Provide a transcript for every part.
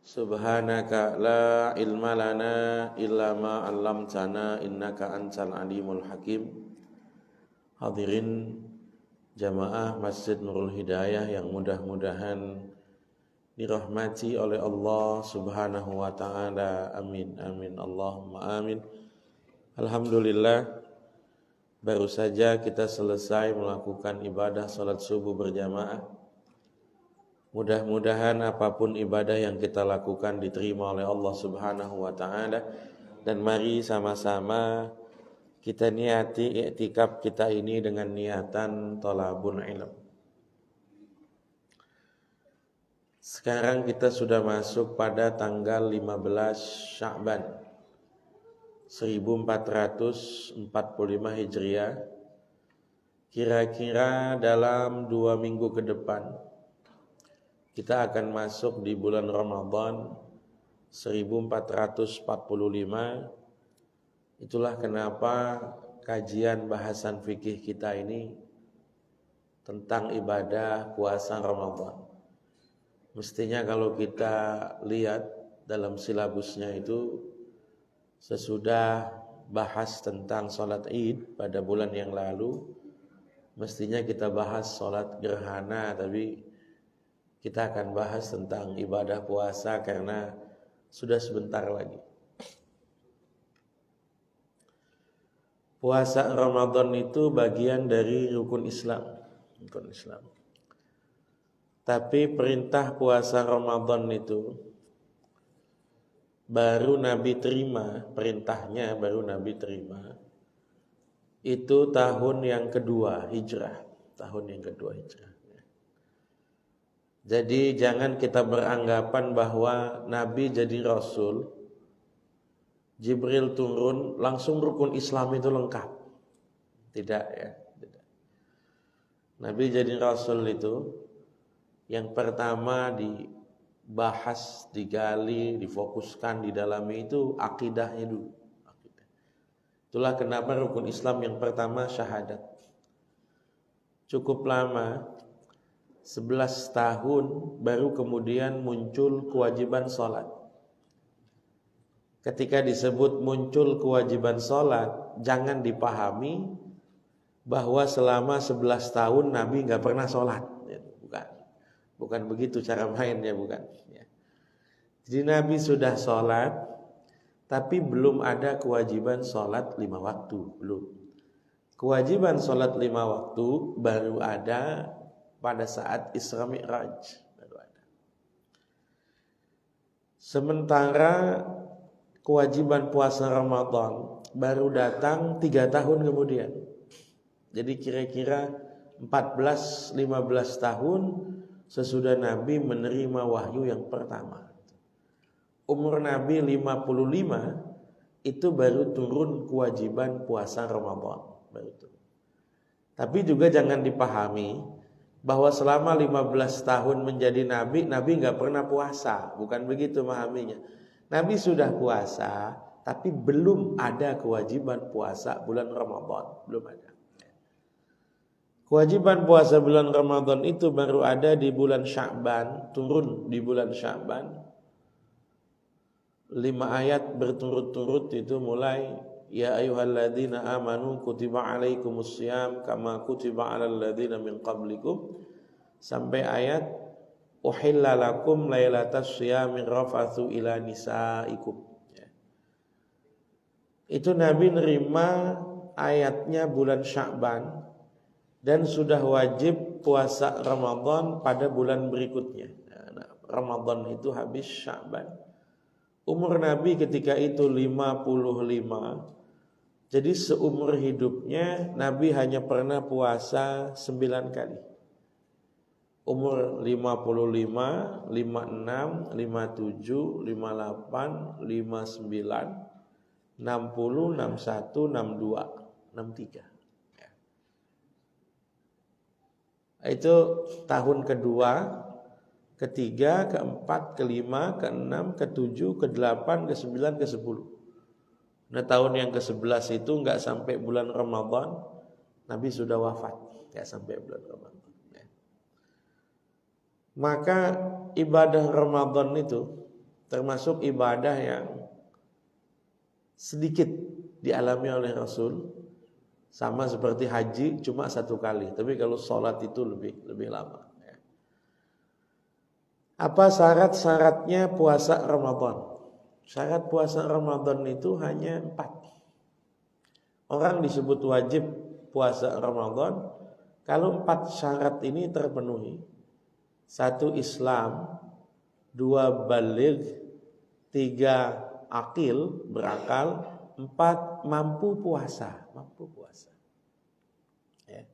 Subhanaka la ilma lana illa ma 'allamtana innaka antal alimul hakim. Hadirin jamaah Masjid Nurul Hidayah yang mudah-mudahan dirahmati oleh Allah Subhanahu wa taala. Amin amin Allahumma amin. Alhamdulillah, baru saja kita selesai melakukan ibadah salat subuh berjamaah. Mudah-mudahan apapun ibadah yang kita lakukan diterima oleh Allah Subhanahu wa taala, dan mari sama-sama kita niati i'tikaf kita ini dengan niatan thalabul ilm. Sekarang kita sudah masuk pada tanggal 15 Sya'ban 1445 Hijriah. Kira-kira dalam 2 minggu ke depan kita akan masuk di bulan Ramadan 1445. Itulah kenapa kajian bahasan fikih kita ini tentang ibadah puasa Ramadan. Mestinya kalau kita lihat dalam silabusnya itu, sesudah bahas tentang sholat Id pada bulan yang lalu, mestinya kita bahas sholat gerhana, tapi kita akan bahas tentang ibadah puasa karena sudah sebentar lagi. Puasa Ramadan itu bagian dari rukun Islam. Tapi perintah puasa Ramadan itu baru Nabi terima, perintahnya baru Nabi terima itu tahun yang kedua Hijrah. Jadi jangan kita beranggapan bahwa Nabi jadi Rasul, Jibril turun, langsung rukun Islam itu lengkap. Tidak ya. Tidak. Nabi jadi Rasul itu yang pertama dibahas, digali, difokuskan, didalami itu akidahnya dulu. Itulah kenapa rukun Islam yang pertama syahadat. Cukup lama, 11 tahun baru kemudian muncul kewajiban sholat. Ketika disebut muncul kewajiban sholat, jangan dipahami bahwa selama 11 tahun Nabi gak pernah sholat. Bukan begitu cara mainnya, bukan. Jadi Nabi sudah sholat, tapi belum ada kewajiban sholat 5 waktu. Belum. Kewajiban sholat 5 waktu baru ada pada saat Isra Mi'raj, baru ada. Sementara kewajiban puasa Ramadan baru datang 3 tahun kemudian. Jadi kira-kira 14-15 tahun sesudah Nabi menerima wahyu yang pertama. Umur Nabi 55 itu baru turun kewajiban puasa Ramadan, baru turun. Tapi juga jangan dipahami bahwa selama 15 tahun menjadi Nabi, Nabi gak pernah puasa. Bukan begitu memahaminya. Nabi sudah puasa, tapi belum ada kewajiban puasa bulan Ramadan. Belum ada. Kewajiban puasa bulan Ramadan itu baru ada di bulan Sya'ban, turun di bulan Sya'ban. 5 ayat berturut-turut itu mulai, ya ayyuhalladzina amanu kutiba alaikumussyam kama kutiba alal ladzina min qablikum, sampai ayat uhilla lakum lailatas syiyami rafathu ila nisaikum. Itu Nabi nerima ayatnya bulan Sya'ban dan sudah wajib puasa Ramadan pada bulan berikutnya. Ramadan itu habis Sya'ban. Umur Nabi ketika itu 55. Jadi seumur hidupnya Nabi hanya pernah puasa 9 kali. Umur 55, 56, 57, 58, 59, 60, 61, 62, 63. Itu tahun kedua, ketiga, keempat, kelima, keenam, ketujuh, kedelapan, kesembilan, kesepuluh. Nah tahun yang ke-11 itu enggak sampai bulan Ramadan, Nabi sudah wafat. Enggak sampai bulan Ramadan. Maka ibadah Ramadan itu termasuk ibadah yang sedikit dialami oleh Rasul, sama seperti haji cuma 1 kali. Tapi kalau sholat itu lebih lama. Apa syarat-syaratnya puasa Ramadan? Syarat puasa Ramadan itu hanya 4. Orang disebut wajib puasa Ramadan kalau 4 syarat ini terpenuhi. 1 Islam, 2 baligh, 3 akil, berakal, 4 mampu puasa. Ya.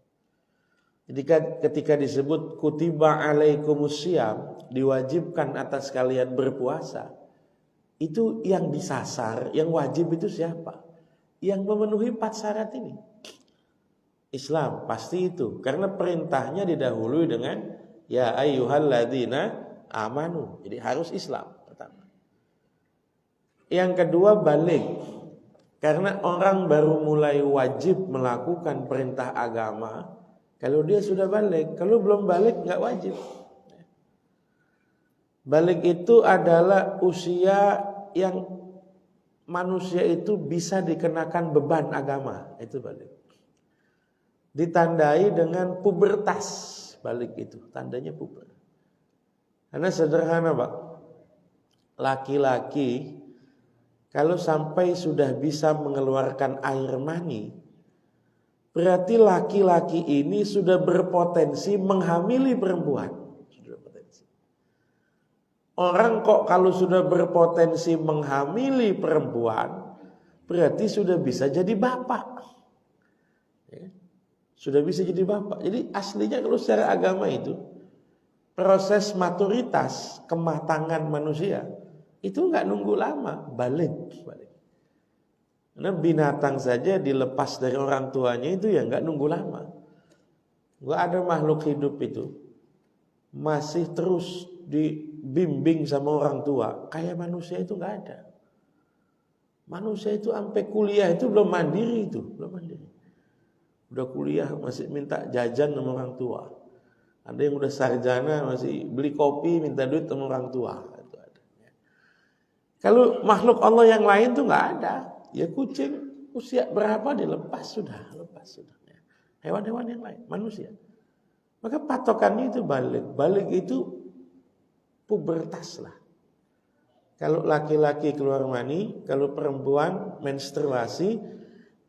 Jadi ketika disebut kutiba alaikumusiyam, diwajibkan atas kalian berpuasa, itu yang disasar, yang wajib itu siapa? Yang memenuhi 4 syarat ini. Islam pasti itu, karena perintahnya didahului dengan ya ayyuhalladzina amanu. Jadi harus Islam pertama. Yang kedua baligh, karena orang baru mulai wajib melakukan perintah agama kalau dia sudah baligh. Kalau belum baligh nggak wajib. Baligh itu adalah usia yang manusia itu bisa dikenakan beban agama, itu baligh. Ditandai dengan pubertas, baligh itu tandanya puber. Karena sederhana, Pak. Laki-laki kalau sampai sudah bisa mengeluarkan air mani, berarti laki-laki ini sudah berpotensi menghamili perempuan. Orang kok kalau sudah berpotensi menghamili perempuan, berarti sudah bisa jadi bapak. Ya, sudah bisa jadi bapak. Jadi aslinya kalau secara agama itu, proses maturitas, kematangan manusia, itu nggak nunggu lama, balik. Karena binatang saja dilepas dari orang tuanya itu ya nggak nunggu lama. Nggak ada makhluk hidup itu masih terus dibimbing sama orang tua. Kayak manusia itu nggak ada. Manusia itu sampai kuliah itu belum mandiri itu, belum mandiri. Udah kuliah masih minta jajan sama orang tua. Ada yang udah sarjana masih beli kopi minta duit sama orang tua. Itu ada. Kalau makhluk Allah yang lain tuh nggak ada. Ya kucing usia berapa dilepas sudah, lepas sudah. Hewan-hewan yang lain, manusia. Maka patokannya itu baligh. Baligh itu pubertas lah. Kalau laki-laki keluar mani, kalau perempuan menstruasi,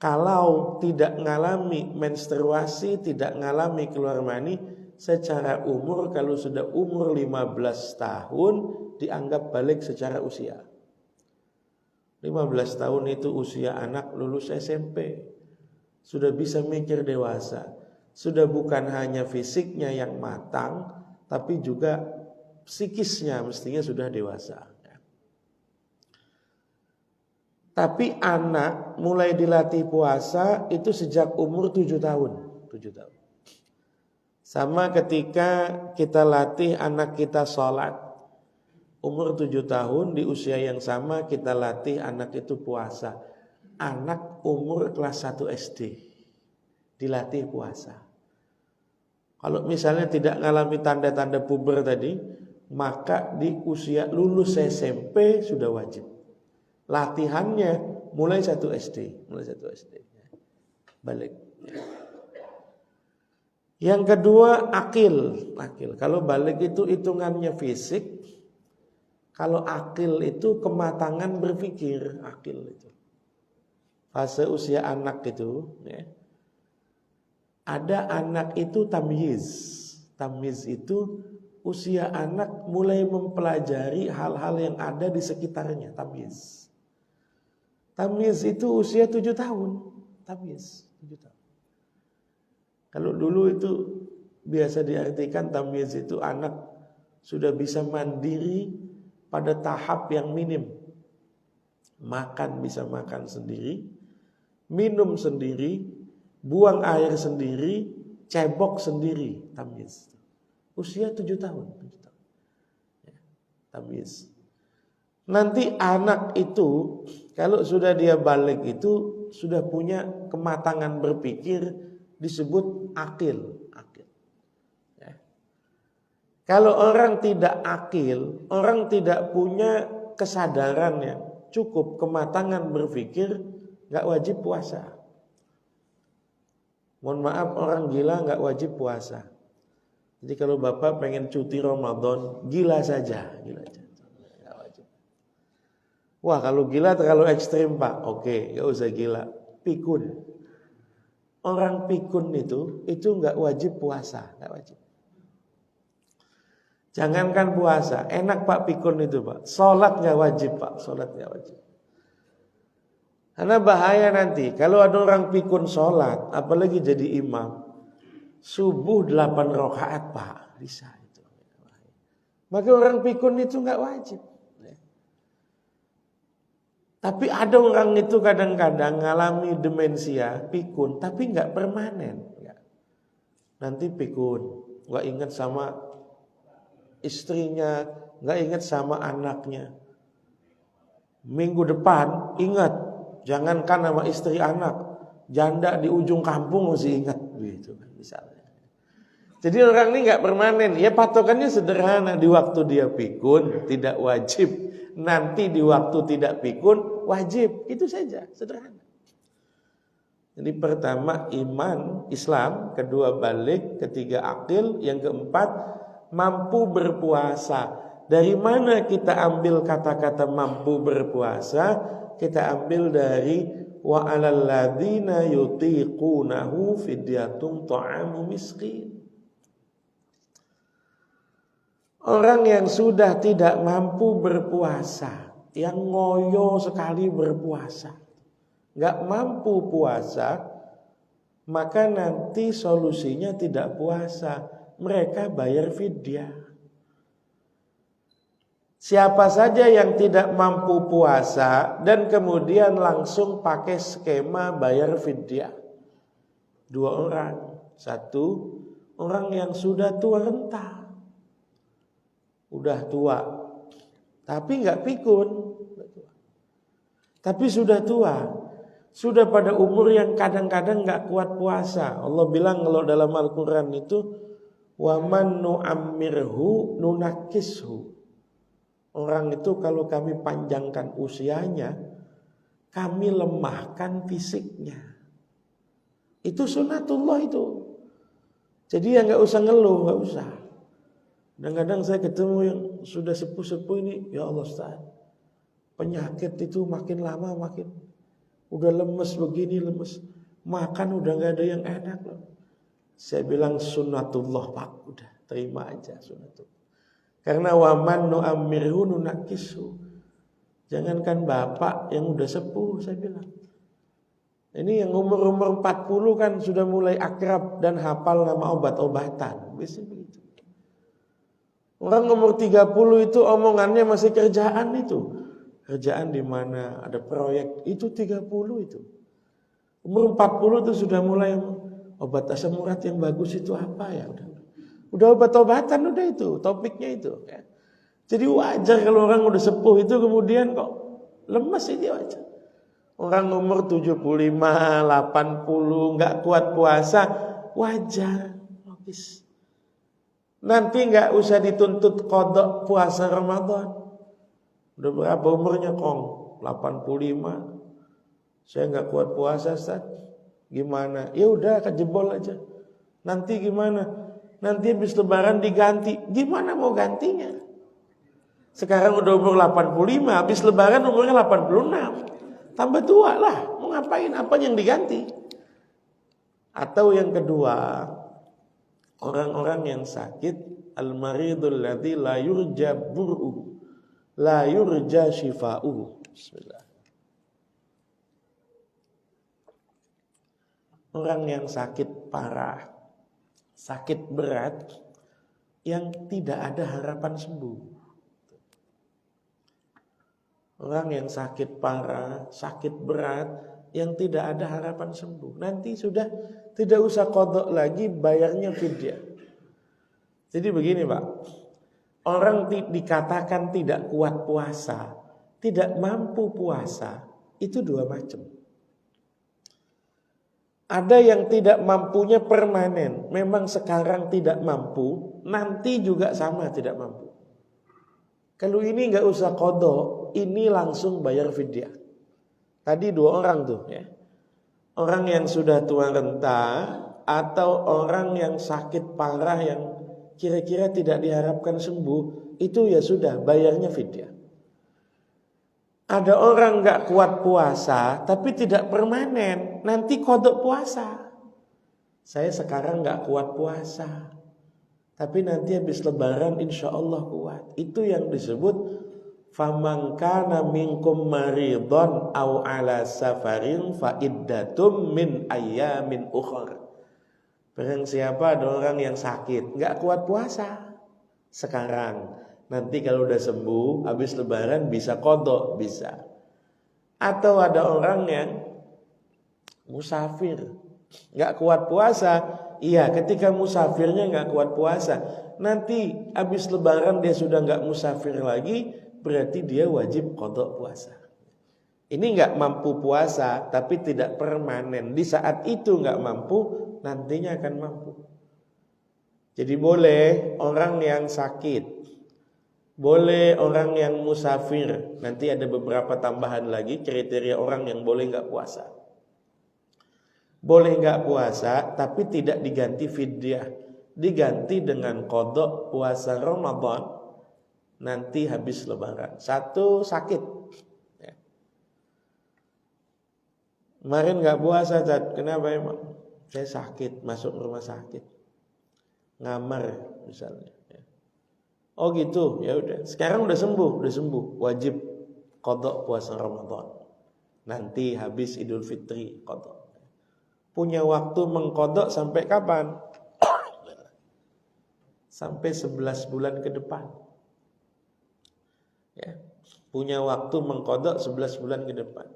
kalau tidak mengalami menstruasi, tidak mengalami keluar mani, secara umur kalau sudah umur 15 tahun dianggap baligh secara usia. 15 tahun itu usia anak lulus SMP. Sudah bisa mikir dewasa. Sudah bukan hanya fisiknya yang matang, tapi juga psikisnya mestinya sudah dewasa. Tapi anak mulai dilatih puasa itu sejak umur 7 tahun. 7 tahun. Sama ketika kita latih anak kita sholat. Umur 7 tahun di usia yang sama kita latih anak itu puasa. Anak umur kelas 1 SD dilatih puasa. Kalau misalnya tidak mengalami tanda-tanda puber tadi, maka di usia lulus SMP sudah wajib. Latihannya mulai 1 SD, Balik. Yang kedua akil. Kalau balik itu hitungannya fisik. Kalau akil itu kematangan berpikir, akil itu. Fase usia anak itu, ya. Ada anak itu tamyiz. Tamyiz itu usia anak mulai mempelajari hal-hal yang ada di sekitarnya, tamyiz. Tamyiz itu usia 7 tahun, tamyiz 7 tahun. Kalau dulu itu biasa diartikan tamyiz itu anak sudah bisa mandiri pada tahap yang minim. Makan bisa makan sendiri, minum sendiri, buang air sendiri, cebok sendiri, tamyiz. Usia 7 tahun. Ya, tamyiz. Nanti anak itu kalau sudah dia balik itu sudah punya kematangan berpikir, disebut akil. Kalau orang tidak akil, orang tidak punya kesadarannya cukup, kematangan berpikir, nggak wajib puasa. Mohon maaf, orang gila nggak wajib puasa. Jadi kalau bapak pengen cuti Ramadan, gila saja, nggak wajib. Wah, kalau gila terlalu ekstrim pak, oke, nggak usah gila. Pikun, orang pikun itu nggak wajib puasa, nggak wajib. Jangankan puasa, enak pak pikun itu pak. Sholat nggak wajib pak, sholat nggak wajib. Karena bahaya nanti kalau ada orang pikun sholat, apalagi jadi imam, subuh 8 rakaat pak, bisa itu. Maka orang pikun itu nggak wajib. Tapi ada orang itu kadang-kadang ngalami demensia, pikun, tapi nggak permanen. Nanti pikun, nggak ingat sama istrinya, nggak ingat sama anaknya. Minggu depan ingat, jangankan sama istri anak, janda di ujung kampung masih ingat, gitu kan misalnya. Jadi orang ini nggak permanen. Ya patokannya sederhana, di waktu dia pikun tidak wajib, nanti di waktu tidak pikun wajib, itu saja, sederhana. Jadi pertama iman, Islam, kedua balik, ketiga akil, yang keempat mampu berpuasa. Dari mana kita ambil kata-kata mampu berpuasa? Kita ambil dari wa 'alal ladzina yutiqunahu fidyatun ta'amu miskin. Orang yang sudah tidak mampu berpuasa, yang ngoyo sekali berpuasa, nggak mampu puasa, maka nanti solusinya tidak puasa. Mereka bayar fidyah. Siapa saja yang tidak mampu puasa dan kemudian langsung pakai skema bayar fidyah? 2 orang. 1, orang yang sudah tua renta, udah tua, tapi nggak pikun, tapi sudah tua, sudah pada umur yang kadang-kadang nggak kuat puasa. Allah bilang kalau dalam Al-Quran itu, wa man nu'ammirhu nunakkishu. Orang itu kalau kami panjangkan usianya, kami lemahkan fisiknya. Itu sunatullah itu. Jadi ya nggak usah ngeluh, nggak usah. Kadang-kadang saya ketemu yang sudah sepuh-sepuh ini, ya Allah Ustaz, penyakit itu makin lama makin udah lemes begini, lemes, makan udah nggak ada yang enak loh. Saya bilang sunatullah pak, udah terima aja sunatullah. Karena waman nu'ammirhu nunakisu. Jangankan bapak yang udah sepuh, saya bilang. Ini yang umur-umur 40 kan sudah mulai akrab dan hafal nama obat-obatan. Biasanya begitu. Orang umur 30 itu omongannya masih kerjaan itu. Kerjaan di mana, ada proyek, itu 30 itu. Umur 40 itu sudah mulai obat asam urat yang bagus itu apa ya, udah obat-obatan udah itu, topiknya itu ya. Jadi wajar kalau orang udah sepuh itu kemudian kok lemas, itu wajar. Orang umur 75, 80 nggak kuat puasa, wajar, logis. Nanti nggak usah dituntut qada puasa Ramadan. Udah berapa umurnya kong? 85. Saya nggak kuat puasa Ustaz. Gimana? Ya udah kejebol aja. Nanti gimana? Nanti habis lebaran diganti. Gimana mau gantinya? Sekarang udah umur 85, habis lebaran umurnya 86. Tambah tua lah, mau ngapain? Apa yang diganti? Atau yang kedua, orang-orang yang sakit, al-maridul ladzi la yurja bur'u, la yurja shifa'u. Bismillah. Orang yang sakit parah, sakit berat, yang tidak ada harapan sembuh. Orang yang sakit parah, sakit berat, yang tidak ada harapan sembuh. Nanti sudah tidak usah qada lagi, bayarnya fidyah. Jadi begini Pak, orang dikatakan tidak kuat puasa, tidak mampu puasa, itu 2 macam. Ada yang tidak mampunya permanen, memang sekarang tidak mampu, nanti juga sama tidak mampu. Kalau ini nggak usah qada, ini langsung bayar fidyah. Tadi 2 orang tuh ya. Orang yang sudah tua renta atau orang yang sakit parah yang kira-kira tidak diharapkan sembuh, itu ya sudah bayarnya fidyah. Ada orang gak kuat puasa tapi tidak permanen, nanti qadha puasa. Saya sekarang gak kuat puasa, tapi nanti habis lebaran insya Allah kuat. Itu yang disebut faman kana minkum maridon aw ala safarin fa iddatum min ayyamin ukhra. Barang siapa ada orang yang sakit, enggak kuat puasa sekarang, nanti kalau udah sembuh habis lebaran bisa qadha, bisa. Atau ada orang yang musafir, enggak kuat puasa. Iya, ketika musafirnya enggak kuat puasa, nanti habis lebaran dia sudah enggak musafir lagi, berarti dia wajib qadha puasa. Ini enggak mampu puasa tapi tidak permanen. Di saat itu enggak mampu, nantinya akan mampu. Jadi boleh orang yang sakit, boleh orang yang musafir. Nanti ada beberapa tambahan lagi kriteria orang yang boleh enggak puasa. Boleh enggak puasa tapi tidak diganti fidyah, diganti dengan qadha puasa Ramadan nanti habis lebaran. Satu sakit ya. Kemarin gak puasa, kenapa emang? Saya sakit, masuk rumah sakit, ngamar misalnya ya. Oh gitu, ya udah. Sekarang udah sembuh, wajib qadha puasa Ramadan. Nanti habis Idul Fitri qadha. Punya waktu mengqadha sampai kapan? Sampai 11 bulan ke depan. Ya, punya waktu mengqadha 11 bulan ke depan.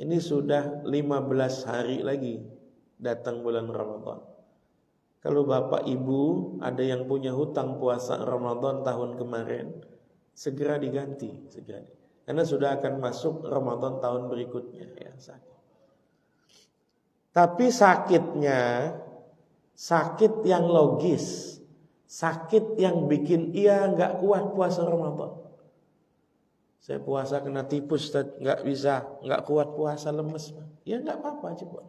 Ini sudah 15 hari lagi datang bulan Ramadan. Kalau bapak ibu ada yang punya hutang puasa Ramadan tahun kemarin, segera diganti, segera. Karena sudah akan masuk Ramadan tahun berikutnya ya, sakit. Tapi sakitnya sakit yang logis, sakit yang bikin ia enggak kuat puasa Ramadan. Saya puasa kena tipus, nggak bisa, nggak kuat puasa, lemes. Ya nggak apa-apa, coba.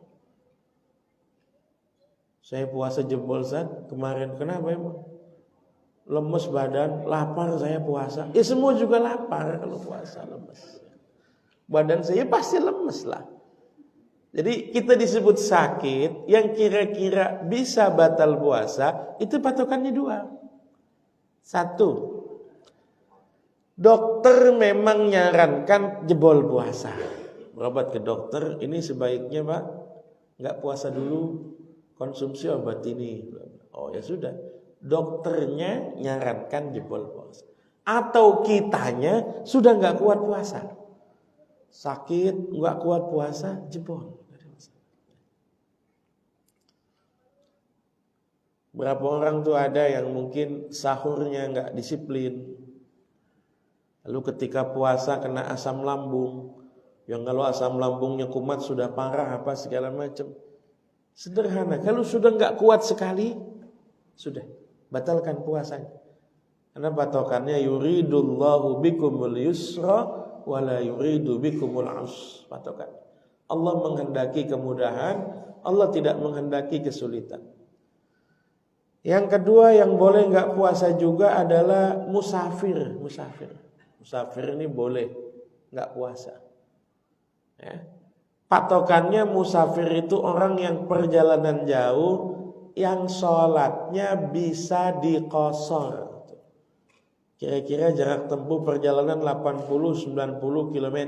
Saya puasa jebol kemarin, kenapa emang? Lemes badan, lapar saya puasa. Ya semua juga lapar kalau puasa lemes. Badan saya pasti lemes lah. Jadi kita disebut sakit yang kira-kira bisa batal puasa, itu patokannya 2. 1. Dokter memang nyarankan jebol puasa. Berobat ke dokter, ini sebaiknya Pak nggak puasa dulu, konsumsi obat ini. Oh ya sudah, dokternya nyarankan jebol puasa. Atau kitanya sudah nggak kuat puasa, sakit nggak kuat puasa, jebol. Berapa orang tuh ada yang mungkin sahurnya nggak disiplin. Lalu ketika puasa kena asam lambung, yang kalau asam lambungnya kumat sudah parah apa segala macam. Sederhana, kalau sudah enggak kuat sekali, sudah batalkan puasanya. Karena patokannya yuridullahu bikumul yusra wala yuridu bikumul usra. Patokan. Allah menghendaki kemudahan, Allah tidak menghendaki kesulitan. Yang kedua yang boleh enggak puasa juga adalah musafir. Musafir ini boleh enggak puasa ya. Patokannya musafir itu orang yang perjalanan jauh, yang sholatnya bisa diqosor. Kira-kira jarak tempuh perjalanan 80-90 km.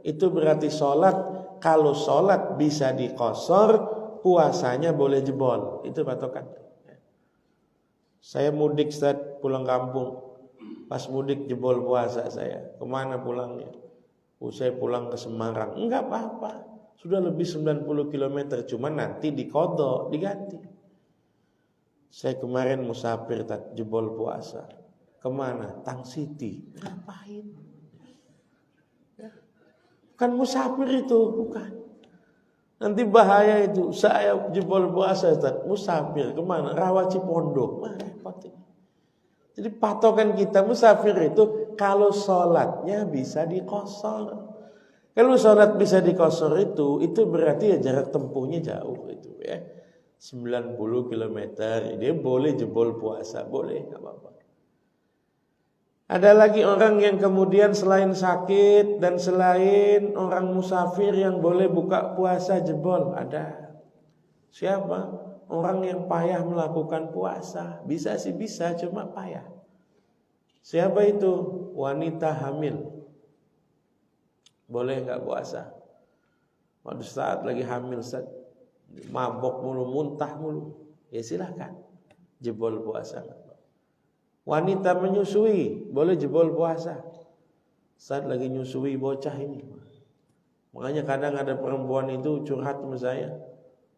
Itu berarti sholat. Kalau sholat bisa diqosor, puasanya boleh jebol. Itu patokan. Saya mudik pulang kampung. Pas mudik jebol puasa saya. Kemana pulangnya? Saya pulang ke Semarang. Enggak apa-apa. Sudah lebih 90 km. Cuma nanti diqadha, diganti. Saya kemarin musafir jebol puasa. Kemana? Tang City. Ngapain? Ya. Bukan musafir itu, bukan. Nanti bahaya itu. Saya jebol puasa musafir. Kemana? Rawa Cipondok. Repot ini. Jadi patokan kita musafir itu kalau sholatnya bisa dikosor. Kalau sholat bisa dikosor itu berarti ya jarak tempuhnya jauh itu ya. 90 km, dia boleh jebol puasa, boleh, nggak apa-apa. Ada lagi orang yang kemudian selain sakit dan selain orang musafir yang boleh buka puasa jebol, ada. Siapa? Orang yang payah melakukan puasa. Bisa sih bisa, cuma payah. Siapa itu? Wanita hamil. Boleh nggak puasa? Pada saat lagi hamil, saat mabok mulu, muntah mulu, ya silahkan jebol puasa. Wanita menyusui boleh jebol puasa saat lagi nyusui bocah ini. Makanya kadang ada perempuan itu curhat sama saya,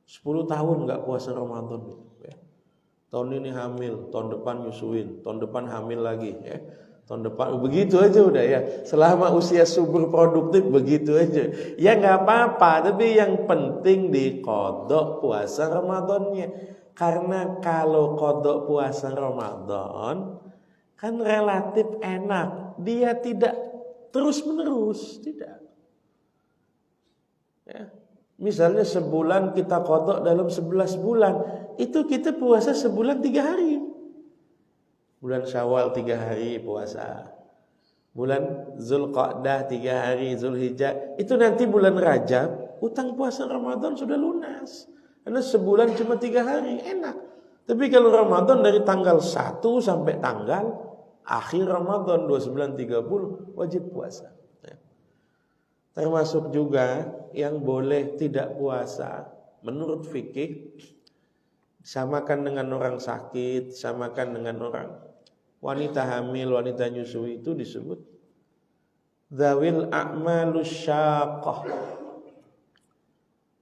10 tahun nggak puasa Ramadan ya. Tahun ini hamil, tahun depan nyusuin, tahun depan hamil lagi ya. Tahun depan begitu aja udah ya. Selama usia subur produktif begitu aja. Ya nggak apa-apa, tapi yang penting diqodok puasa Ramadannya. Karena kalau qodok puasa Ramadan kan relatif enak. Dia tidak terus menerus, tidak. Ya. Misalnya sebulan kita qodok dalam 11 bulan, itu kita puasa sebulan 3 hari. Bulan Syawal 3 hari puasa, bulan Zulqa'dah 3 hari, Zulhijjah. Itu nanti bulan Rajab, utang puasa Ramadan sudah lunas. Karena sebulan cuma 3 hari, enak. Tapi kalau Ramadan dari tanggal 1 sampai tanggal akhir Ramadan 29-30 wajib puasa. Termasuk juga yang boleh tidak puasa menurut fikih, samakan dengan orang sakit, samakan dengan orang wanita hamil, wanita nyusui, itu disebut dzawil a'malus syaqqah.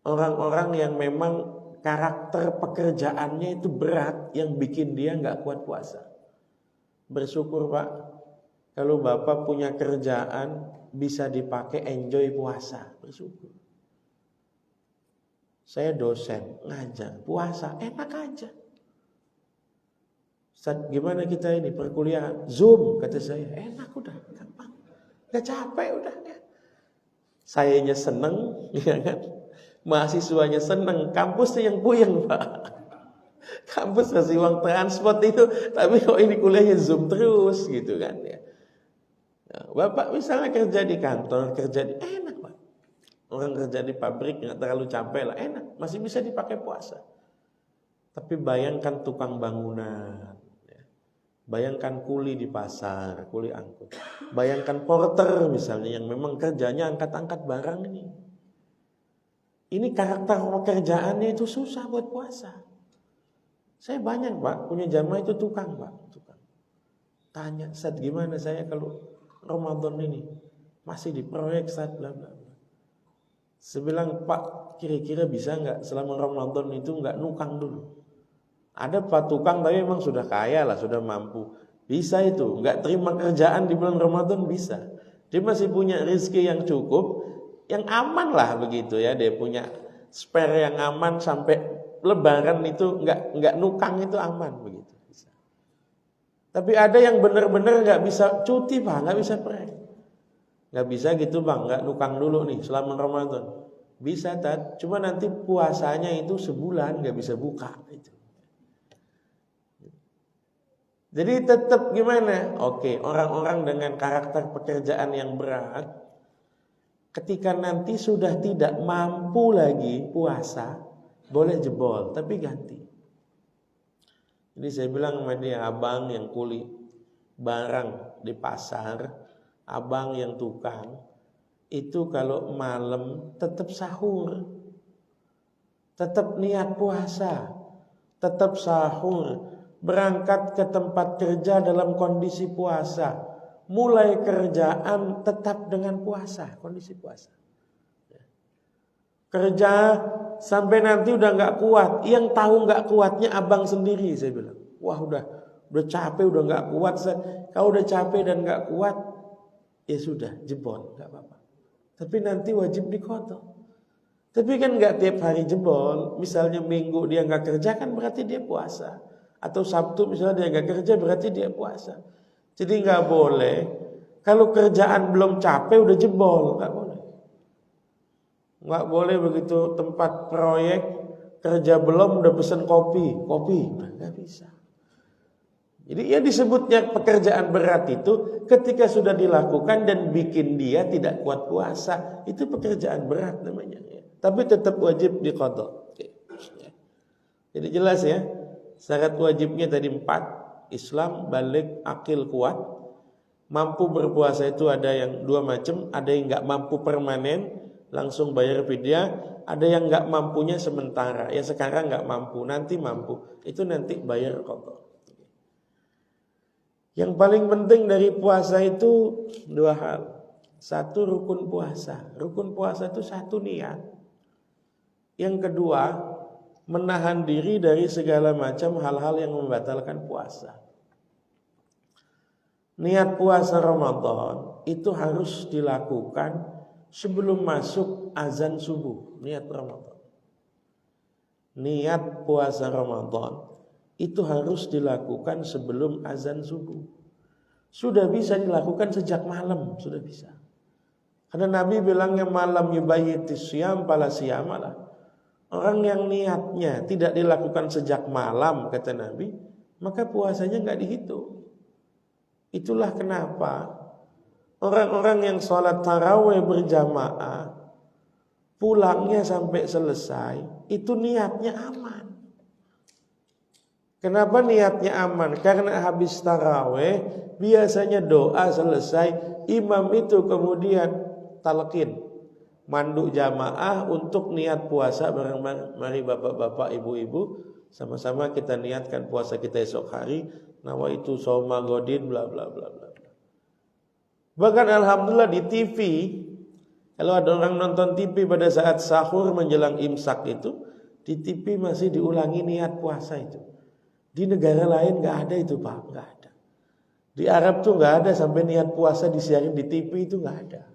Orang-orang yang memang karakter pekerjaannya itu berat, yang bikin dia nggak kuat puasa. Bersyukur Pak, kalau Bapak punya kerjaan bisa dipakai enjoy puasa, bersyukur. Saya dosen, ngajar, puasa, enak aja. Ustaz, gimana kita ini perkuliahan? Zoom, kata saya, enak udah, gampang. Gak capek udah ya. Sayanya seneng, ya kan? Mahasiswanya seneng, kampusnya yang puyeng Pak. Kampus kasih uang transport itu, tapi kok ini kuliahnya Zoom terus gitu kan ya. Nah, Bapak misalnya kerja di kantor, kerja di enak Pak. Orang kerja di pabrik nggak terlalu capek lah, enak, masih bisa dipakai puasa. Tapi bayangkan tukang bangunan, ya. Bayangkan kuli di pasar, kuli angkut. Bayangkan porter misalnya yang memang kerjanya angkat-angkat barang ini. Ini karakter pekerjaannya itu susah buat puasa. Saya banyak Pak, punya jamaah itu tukang Pak, tukang. Tanya, Ustaz gimana saya kalau Ramadan ini masih di proyek saat bla bla bla. Saya bilang, Pak, kira-kira bisa nggak selama Ramadan itu nggak nukang dulu? Ada Pak tukang tapi memang sudah kaya lah, sudah mampu. Bisa itu, nggak terima kerjaan di bulan Ramadan bisa. Dia masih punya rezeki yang cukup, yang aman lah begitu ya. Dia punya spare yang aman sampai Lebaran itu nggak nukang, itu aman begitu. Bisa. Tapi ada yang benar-benar nggak bisa cuti Pak, nggak bisa proyek. Nggak bisa gitu Bang, nggak nukang dulu nih selama Ramadan. Bisa Tad, cuma nanti puasanya itu sebulan nggak bisa buka itu. Jadi tetap gimana? Oke, orang-orang dengan karakter pekerjaan yang berat, ketika nanti sudah tidak mampu lagi puasa, boleh jebol, tapi ganti. Jadi saya bilang sama dia, abang yang kuli barang di pasar, abang yang tukang, itu kalau malam tetap sahur, tetap niat puasa, tetap sahur, berangkat ke tempat kerja dalam kondisi puasa, mulai kerjaan tetap dengan puasa, kondisi puasa. Kerja sampai nanti udah nggak kuat, yang tahu nggak kuatnya abang sendiri, saya bilang. Wah udah capek, udah nggak kuat. Kau udah capek dan nggak kuat, ya sudah jebol, nggak apa-apa. Tapi nanti wajib diqodho. Tapi kan nggak tiap hari jebol. Misalnya minggu dia nggak kerja kan berarti dia puasa. Atau Sabtu misalnya dia nggak kerja berarti dia puasa. Jadi nggak boleh kalau kerjaan belum capek udah jebol, nggak boleh. Nggak boleh begitu tempat proyek kerja belum udah pesen kopi, nggak bisa. Jadi ya disebutnya pekerjaan berat itu ketika sudah dilakukan dan bikin dia tidak kuat puasa, itu pekerjaan berat namanya. Tapi tetap wajib diqadha. Jadi jelas ya, syarat wajibnya tadi 4, Islam, balik, akil kuat. Mampu berpuasa itu ada yang 2 macam, ada yang nggak mampu permanen, langsung bayar fidyah, ada yang nggak mampunya sementara, ya sekarang nggak mampu, nanti mampu, itu nanti bayar qadha. Yang paling penting dari puasa itu 2 hal. 1 rukun puasa. Rukun puasa itu 1 niat. Yang kedua, menahan diri dari segala macam hal-hal yang membatalkan puasa. Niat puasa Ramadan itu harus dilakukan sebelum masuk azan subuh. Niat Ramadan. Niat puasa Ramadan itu harus dilakukan sebelum azan subuh. Sudah bisa dilakukan sejak malam, sudah bisa. Karena Nabi bilangnya malam yubayyitis siyam fala siyamalah. Orang yang niatnya tidak dilakukan sejak malam, kata Nabi, maka puasanya nggak dihitung. Itulah kenapa orang-orang yang sholat tarawih berjamaah pulangnya sampai selesai itu niatnya aman. Kenapa niatnya aman? Karena habis tarawih biasanya doa selesai, imam itu kemudian talqin, manduk jamaah untuk niat puasa bareng-bareng. Mari bapak-bapak, ibu-ibu, sama-sama kita niatkan puasa kita esok hari. Nawaitu shauma godin bla bla bla bla. Bahkan alhamdulillah di TV, kalau ada orang nonton TV pada saat sahur menjelang imsak itu, di TV masih diulangi niat puasa itu. Di negara lain nggak ada itu Pak, nggak ada. Di Arab tuh nggak ada sampai niat puasa disiarin di TV itu nggak ada.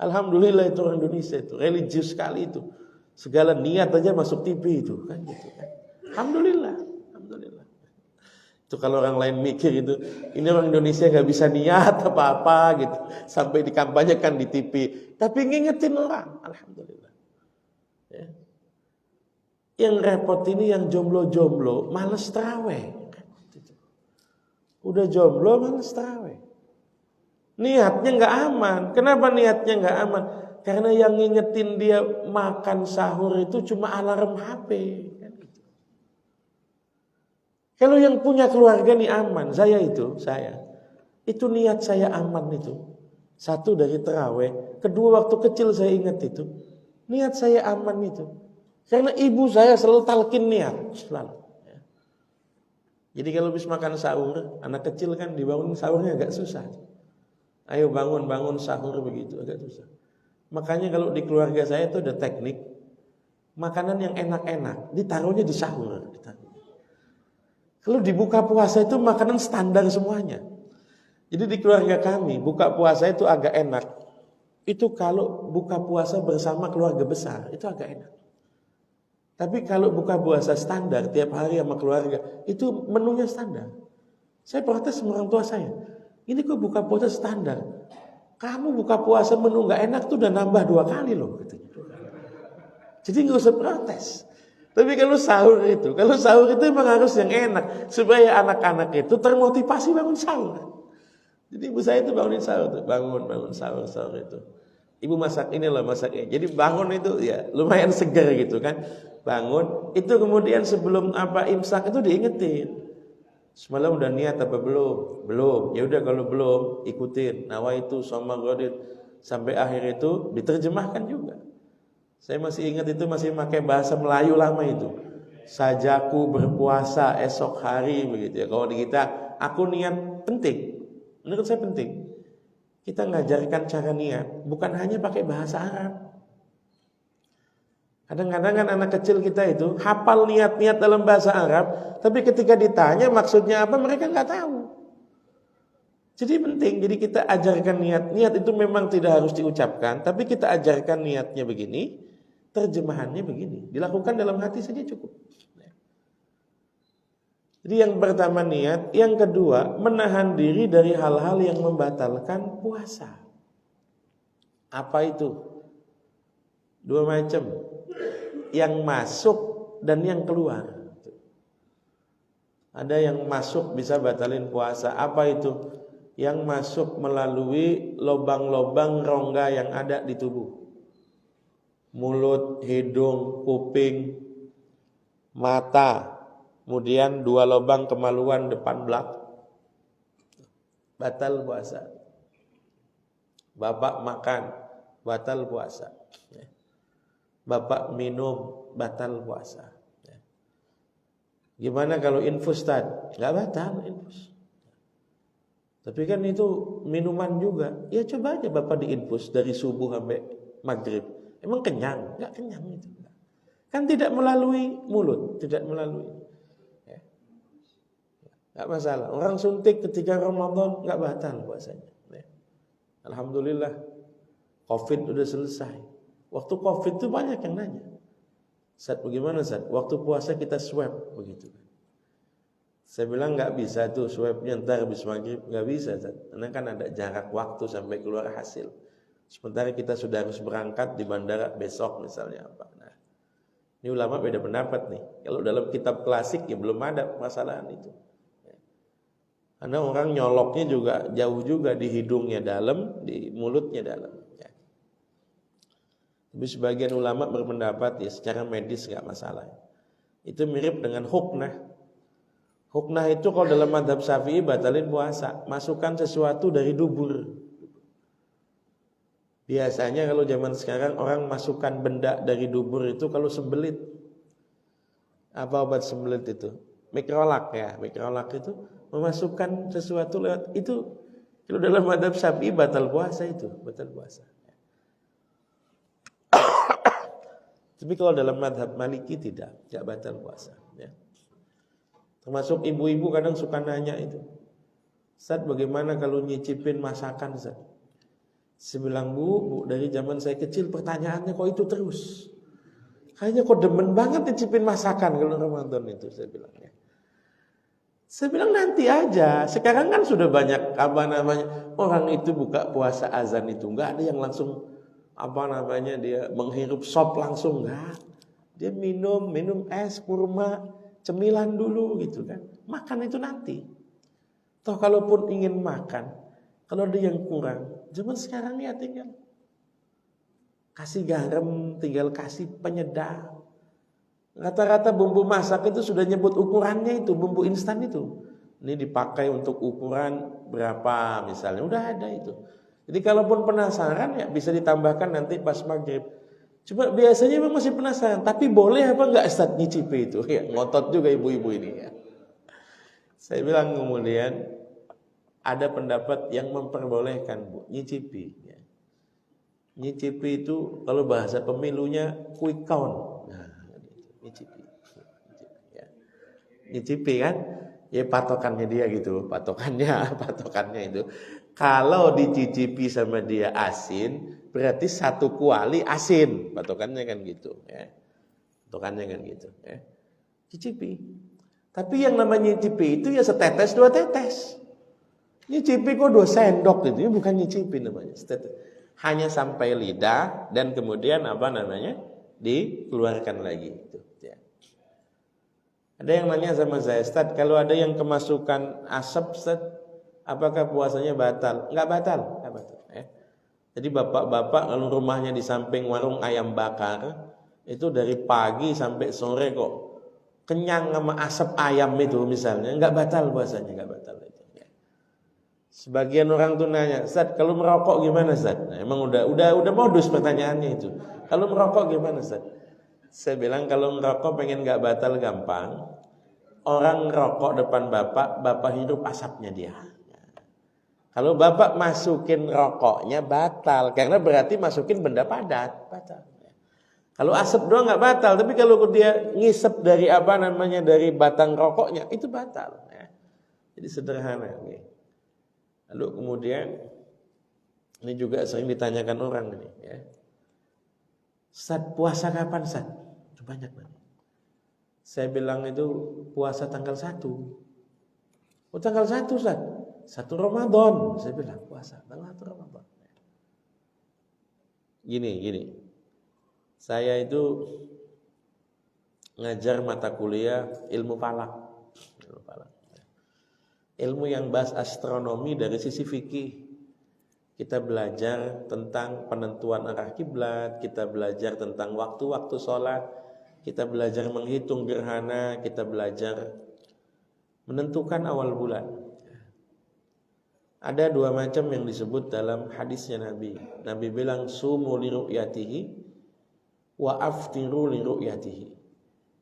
Alhamdulillah itu orang Indonesia itu religius sekali itu. Segala niat aja masuk TV itu kan gitu kan. Alhamdulillah, alhamdulillah. Itu kalau orang lain mikir itu, ini orang Indonesia nggak bisa niat apa-apa gitu, sampai dikampanyekan di TV. Tapi ngingetin orang, alhamdulillah. Ya. Yang repot ini yang jomblo-jomblo, males tarawih. Udah jomblo males tarawih. Niatnya nggak aman. Kenapa niatnya nggak aman? Karena yang ngingetin dia makan sahur itu cuma alarm HP. Kalau yang punya keluarga nih aman, saya itu niat saya aman itu. 1 dari tarawih, 2 waktu kecil saya ingat itu, niat saya aman itu. Karena ibu saya selalu talkin niat, selalu. Jadi kalau habis makan sahur, anak kecil kan dibangun sahurnya agak susah. Ayo bangun sahur begitu, agak susah. Makanya kalau di keluarga saya itu ada teknik, makanan yang enak-enak ditaruhnya di sahur. Kalau dibuka puasa itu makanan standar semuanya. Jadi di keluarga kami buka puasa itu agak enak. Itu kalau buka puasa bersama keluarga besar itu agak enak. Tapi kalau buka puasa standar tiap hari sama keluarga itu menunya standar. Saya protes sama orang tua saya. Ini kok buka puasa standar? Kamu buka puasa menu nggak enak tuh udah nambah 2 kali loh. Jadi nggak usah protes. Tapi kalau sahur itu memang harus yang enak supaya anak-anak itu termotivasi bangun sahur. Jadi ibu saya itu bangunin sahur tuh, bangun sahur itu. Ibu masak inilah masaknya. Jadi bangun itu ya lumayan segar gitu kan. Bangun itu kemudian sebelum imsak itu diingetin. Semalam udah niat apa belum? Belum. Ya udah kalau belum ikutin. Nawaitu shauma godin sampai akhir itu diterjemahkan juga. Saya masih ingat itu masih pakai bahasa Melayu lama itu. Sajaku berpuasa esok hari begitu ya. Kalau di kita aku niat penting. Menurut saya penting. Kita ngajarkan cara niat bukan hanya pakai bahasa Arab. Kadang-kadang kan anak kecil kita itu hafal niat-niat dalam bahasa Arab, tapi ketika ditanya maksudnya apa mereka nggak tahu. Jadi penting, jadi kita ajarkan niat itu memang tidak harus diucapkan, tapi kita ajarkan niatnya begini, terjemahannya begini, dilakukan dalam hati saja cukup. Jadi yang pertama niat, yang kedua menahan diri dari hal-hal yang membatalkan puasa. Apa itu? Dua macam. Yang masuk dan yang keluar. Ada yang masuk bisa batalin puasa. Apa itu? Yang masuk melalui lobang-lobang rongga yang ada di tubuh. Mulut, hidung, kuping, mata, kemudian 2 lubang kemaluan depan belakang. Batal puasa. Bapak makan, batal puasa. Bapak minum, batal puasa. Gimana kalau infus tadi? Gak batal infus. Tapi kan itu minuman juga. Ya coba aja Bapak diinfus dari subuh sampai maghrib. Emang kenyang? Gak kenyang itu. Kan tidak melalui mulut, tidak melalui. Gak masalah. Orang suntik ketika Ramadan gak batal puasanya. Alhamdulillah COVID udah selesai. Waktu COVID itu banyak yang nanya, Ustaz bagaimana Ustaz? Waktu puasa kita swab begitu. Saya bilang gak bisa tuh swabnya ntar habis maghrib. Gak bisa Ustaz. Karena kan ada jarak waktu sampai keluar hasil. Sementara kita sudah harus berangkat di bandara besok misalnya apa. Nah, ini ulama beda pendapat nih. Kalau dalam kitab klasik ya belum ada permasalahan itu. Karena orang nyoloknya juga jauh juga, di hidungnya dalam, di mulutnya dalam. Tapi sebagian ulama berpendapat ya secara medis nggak masalah. Itu mirip dengan huknah. Huknah itu kalau dalam mazhab Syafi'i batalin puasa, masukkan sesuatu dari dubur. Biasanya kalau zaman sekarang orang masukkan benda dari dubur itu kalau sembelit. Apa obat sembelit itu? Mikrolak ya, mikrolak itu memasukkan sesuatu lewat itu. Kalau dalam mazhab Syafi'i batal puasa itu, batal puasa. Tapi kalau dalam mazhab Maliki tidak batal puasa. Ya. Termasuk ibu-ibu kadang suka nanya itu, Ustaz bagaimana kalau nyicipin masakan Ustaz? Saya bilang bu, dari zaman saya kecil pertanyaannya kok itu terus. Kayaknya kok demen banget nyicipin masakan kalau Ramadan itu, saya bilang ya. Saya bilang nanti aja. Sekarang kan sudah banyak orang itu buka puasa azan itu nggak ada yang langsung dia menghirup sop langsung nggak. Dia minum es kurma cemilan dulu gitu kan. Makan itu nanti. Toh kalaupun ingin makan, kalau ada yang kurang, zaman sekarang ya tinggal kasih garam, tinggal kasih penyedap. Rata-rata bumbu masak itu sudah nyebut ukurannya itu, bumbu instan itu. Ini dipakai untuk ukuran berapa misalnya, udah ada itu. Jadi kalaupun penasaran ya bisa ditambahkan nanti pas maghrib. Cuma biasanya memang masih penasaran, tapi boleh apa enggak Ustaz nyicipi itu? Ya, ngotot juga ibu-ibu ini ya. Saya bilang kemudian ada pendapat yang memperbolehkan Bu, nyicipi. Ya. Nyicipi itu kalau bahasa pemilunya quick count. Nah, nyicipi. Ya. Nyicipi kan? Ya patokannya dia gitu, patokannya itu. Kalau dicicipi sama dia asin, berarti 1 kuali asin, patokannya kan gitu. Ya. Patokannya kan gitu. Ya. Cicipi. Tapi yang namanya nyicipi itu ya setetes 2 tetes. Nyicipi kok 2 sendok gitu, ya bukan nyicipi namanya. Setetes. Hanya sampai lidah dan kemudian dikeluarkan lagi. Gitu. Ya. Ada yang nanya sama saya, Ustaz, kalau ada yang kemasukan asap, Ustaz, apakah puasanya batal? Enggak batal. Ya. Jadi bapak-bapak kalau rumahnya di samping warung ayam bakar, itu dari pagi sampai sore kok kenyang sama asap ayam itu misalnya, enggak batal puasanya, enggak batal itu. Ya. Sebagian orang tuh nanya, Ustaz, kalau merokok gimana Ustaz? Nah, emang udah modus pertanyaannya itu. Kalau merokok gimana Ustaz? Saya bilang kalau merokok pengen enggak batal gampang. Orang ngerokok depan bapak hirup asapnya dia. Kalau bapak masukin rokoknya batal, karena berarti masukin benda padat, batal. Kalau asap doang nggak batal, tapi kalau dia ngisep dari dari batang rokoknya itu batal. Ya. Jadi sederhana. Nih. Lalu kemudian ini juga sering ditanyakan orang ini. Ya. Ustaz puasa kapan Ustaz? Itu banyak banget. Saya bilang itu puasa tanggal 1. Oh tanggal 1 Ustaz. 1 Ramadan. Saya bilang puasa tanggal 1 Ramadan. Gini. Saya itu ngajar mata kuliah ilmu falak. Ilmu yang bahas astronomi dari sisi fikih. Kita belajar tentang penentuan arah kiblat, kita belajar tentang waktu-waktu sholat, kita belajar menghitung gerhana, kita belajar menentukan awal bulan. Ada 2 macam yang disebut dalam hadisnya Nabi. Nabi bilang sumu li ru'yatihi wa aftiru li ru'yatihi.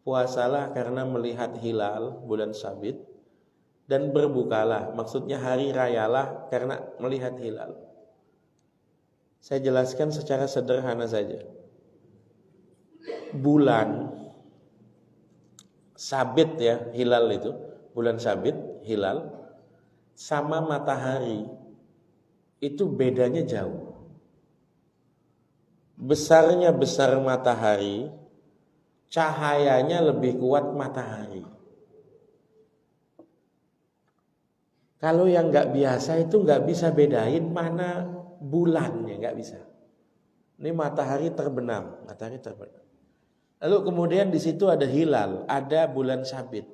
Puasalah karena melihat hilal bulan sabit, dan berbukalah, maksudnya hari rayalah karena melihat hilal. Saya jelaskan secara sederhana saja. Bulan sabit ya, hilal itu, bulan sabit, hilal, sama matahari itu bedanya jauh. Besarnya besar matahari, cahayanya lebih kuat matahari. Kalau yang nggak biasa itu nggak bisa bedain mana bulannya, nggak bisa. Ini matahari terbenam. Lalu kemudian di situ ada hilal, ada bulan sabit.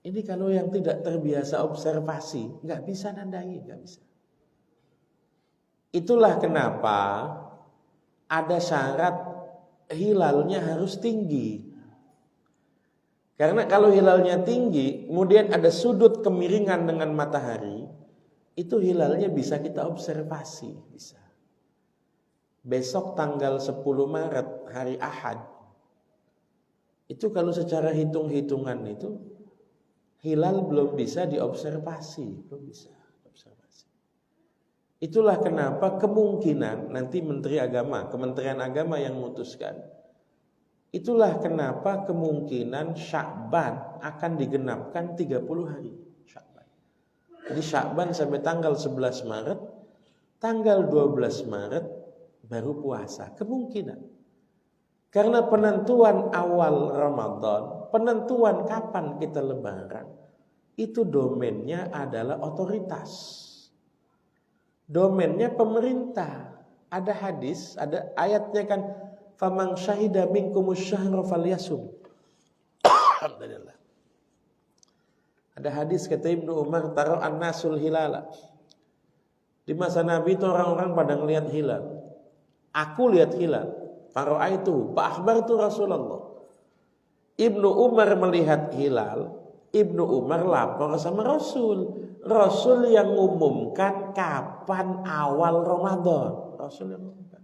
Ini kalau yang tidak terbiasa observasi, nggak bisa nandai, nggak bisa. Itulah kenapa ada syarat hilalnya harus tinggi. Karena kalau hilalnya tinggi, kemudian ada sudut kemiringan dengan matahari, itu hilalnya bisa kita observasi, bisa. Besok tanggal 10 Maret hari Ahad, itu kalau secara hitung-hitungan itu hilal belum bisa diobservasi, belum bisa observasi. Itulah kenapa kemungkinan nanti Kementerian Agama yang memutuskan. Itulah kenapa kemungkinan Sya'ban akan digenapkan 30 hari. Jadi Sya'ban sampai tanggal 11 Maret, tanggal 12 Maret baru puasa. Kemungkinan. Karena penentuan awal Ramadan, penentuan kapan kita lebaran, itu domainnya adalah otoritas. Domainnya pemerintah. Ada hadis, ada ayatnya kan, faman syahida minkumus syahra falyasum. Alhamdulillah. Ada hadis kata Ibnu Umar, taro an-nasul hilala. Di masa Nabi itu orang-orang pada ngelihat hilal. Aku lihat hilal. Fara'aitu, fa akhbartu Rasulullah. Ibnu Umar melihat hilal, Ibnu Umar lapor sama Rasul. Rasul yang mengumumkan kapan awal Ramadan. Rasul yang mengumumkan.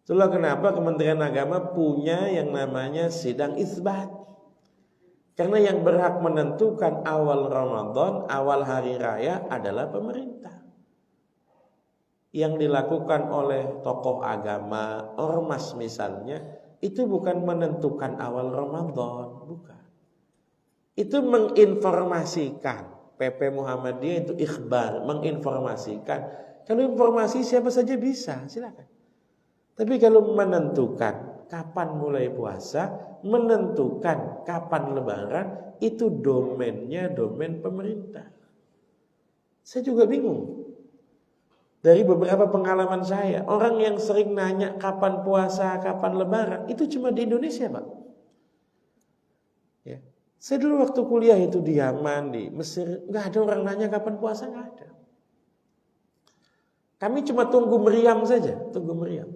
Itulah kenapa Kementerian Agama punya yang namanya sidang isbat. Karena yang berhak menentukan awal Ramadan, awal hari raya adalah pemerintah. Yang dilakukan oleh tokoh agama, ormas misalnya, itu bukan menentukan awal Ramadan, bukan. Itu menginformasikan. PP Muhammadiyah itu ikhbar, menginformasikan. Kalau informasi siapa saja bisa, silakan. Tapi kalau menentukan kapan mulai puasa, menentukan kapan lebaran, itu domainnya domain pemerintah. Saya juga bingung. Dari beberapa pengalaman saya, orang yang sering nanya kapan puasa, kapan lebaran, itu cuma di Indonesia, Pak. Ya. Saya dulu waktu kuliah itu di Yaman, di Mesir, nggak ada orang nanya kapan puasa, nggak ada. Kami cuma tunggu meriam saja, tunggu meriam.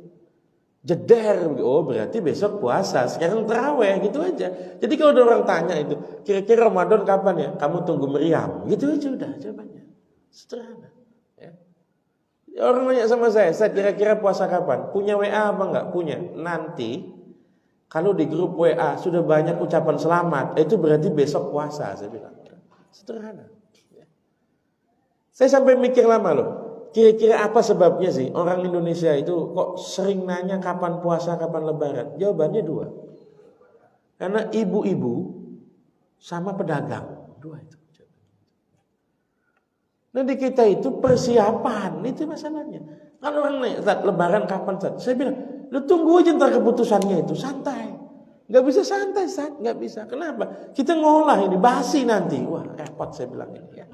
Jeder, oh berarti besok puasa, sekarang tarawih, gitu aja. Jadi kalau ada orang tanya itu, kira-kira Ramadan kapan ya? Kamu tunggu meriam, gitu aja udah jawabannya. Sederhana. Ya. Orang nanya sama saya kira-kira puasa kapan? Punya WA apa enggak? Punya. Nanti kalau di grup WA sudah banyak ucapan selamat, itu berarti besok puasa, saya bilang. Sederhana. Ya. Saya sampai mikir lama loh. Kira-kira apa sebabnya sih orang Indonesia itu kok sering nanya kapan puasa, kapan lebaran? Jawabannya 2. Karena ibu-ibu sama pedagang, 2 itu. Nah di kita itu persiapan, itu masalahnya. Kalau orang nanya, Ustaz, lebaran kapan, Ustaz? Saya bilang, lu tunggu aja ntar keputusannya itu, santai. Nggak bisa santai, Ustaz, nggak bisa. Kenapa? Kita ngolah ini basi nanti. Wah, repot saya bilang ini ya.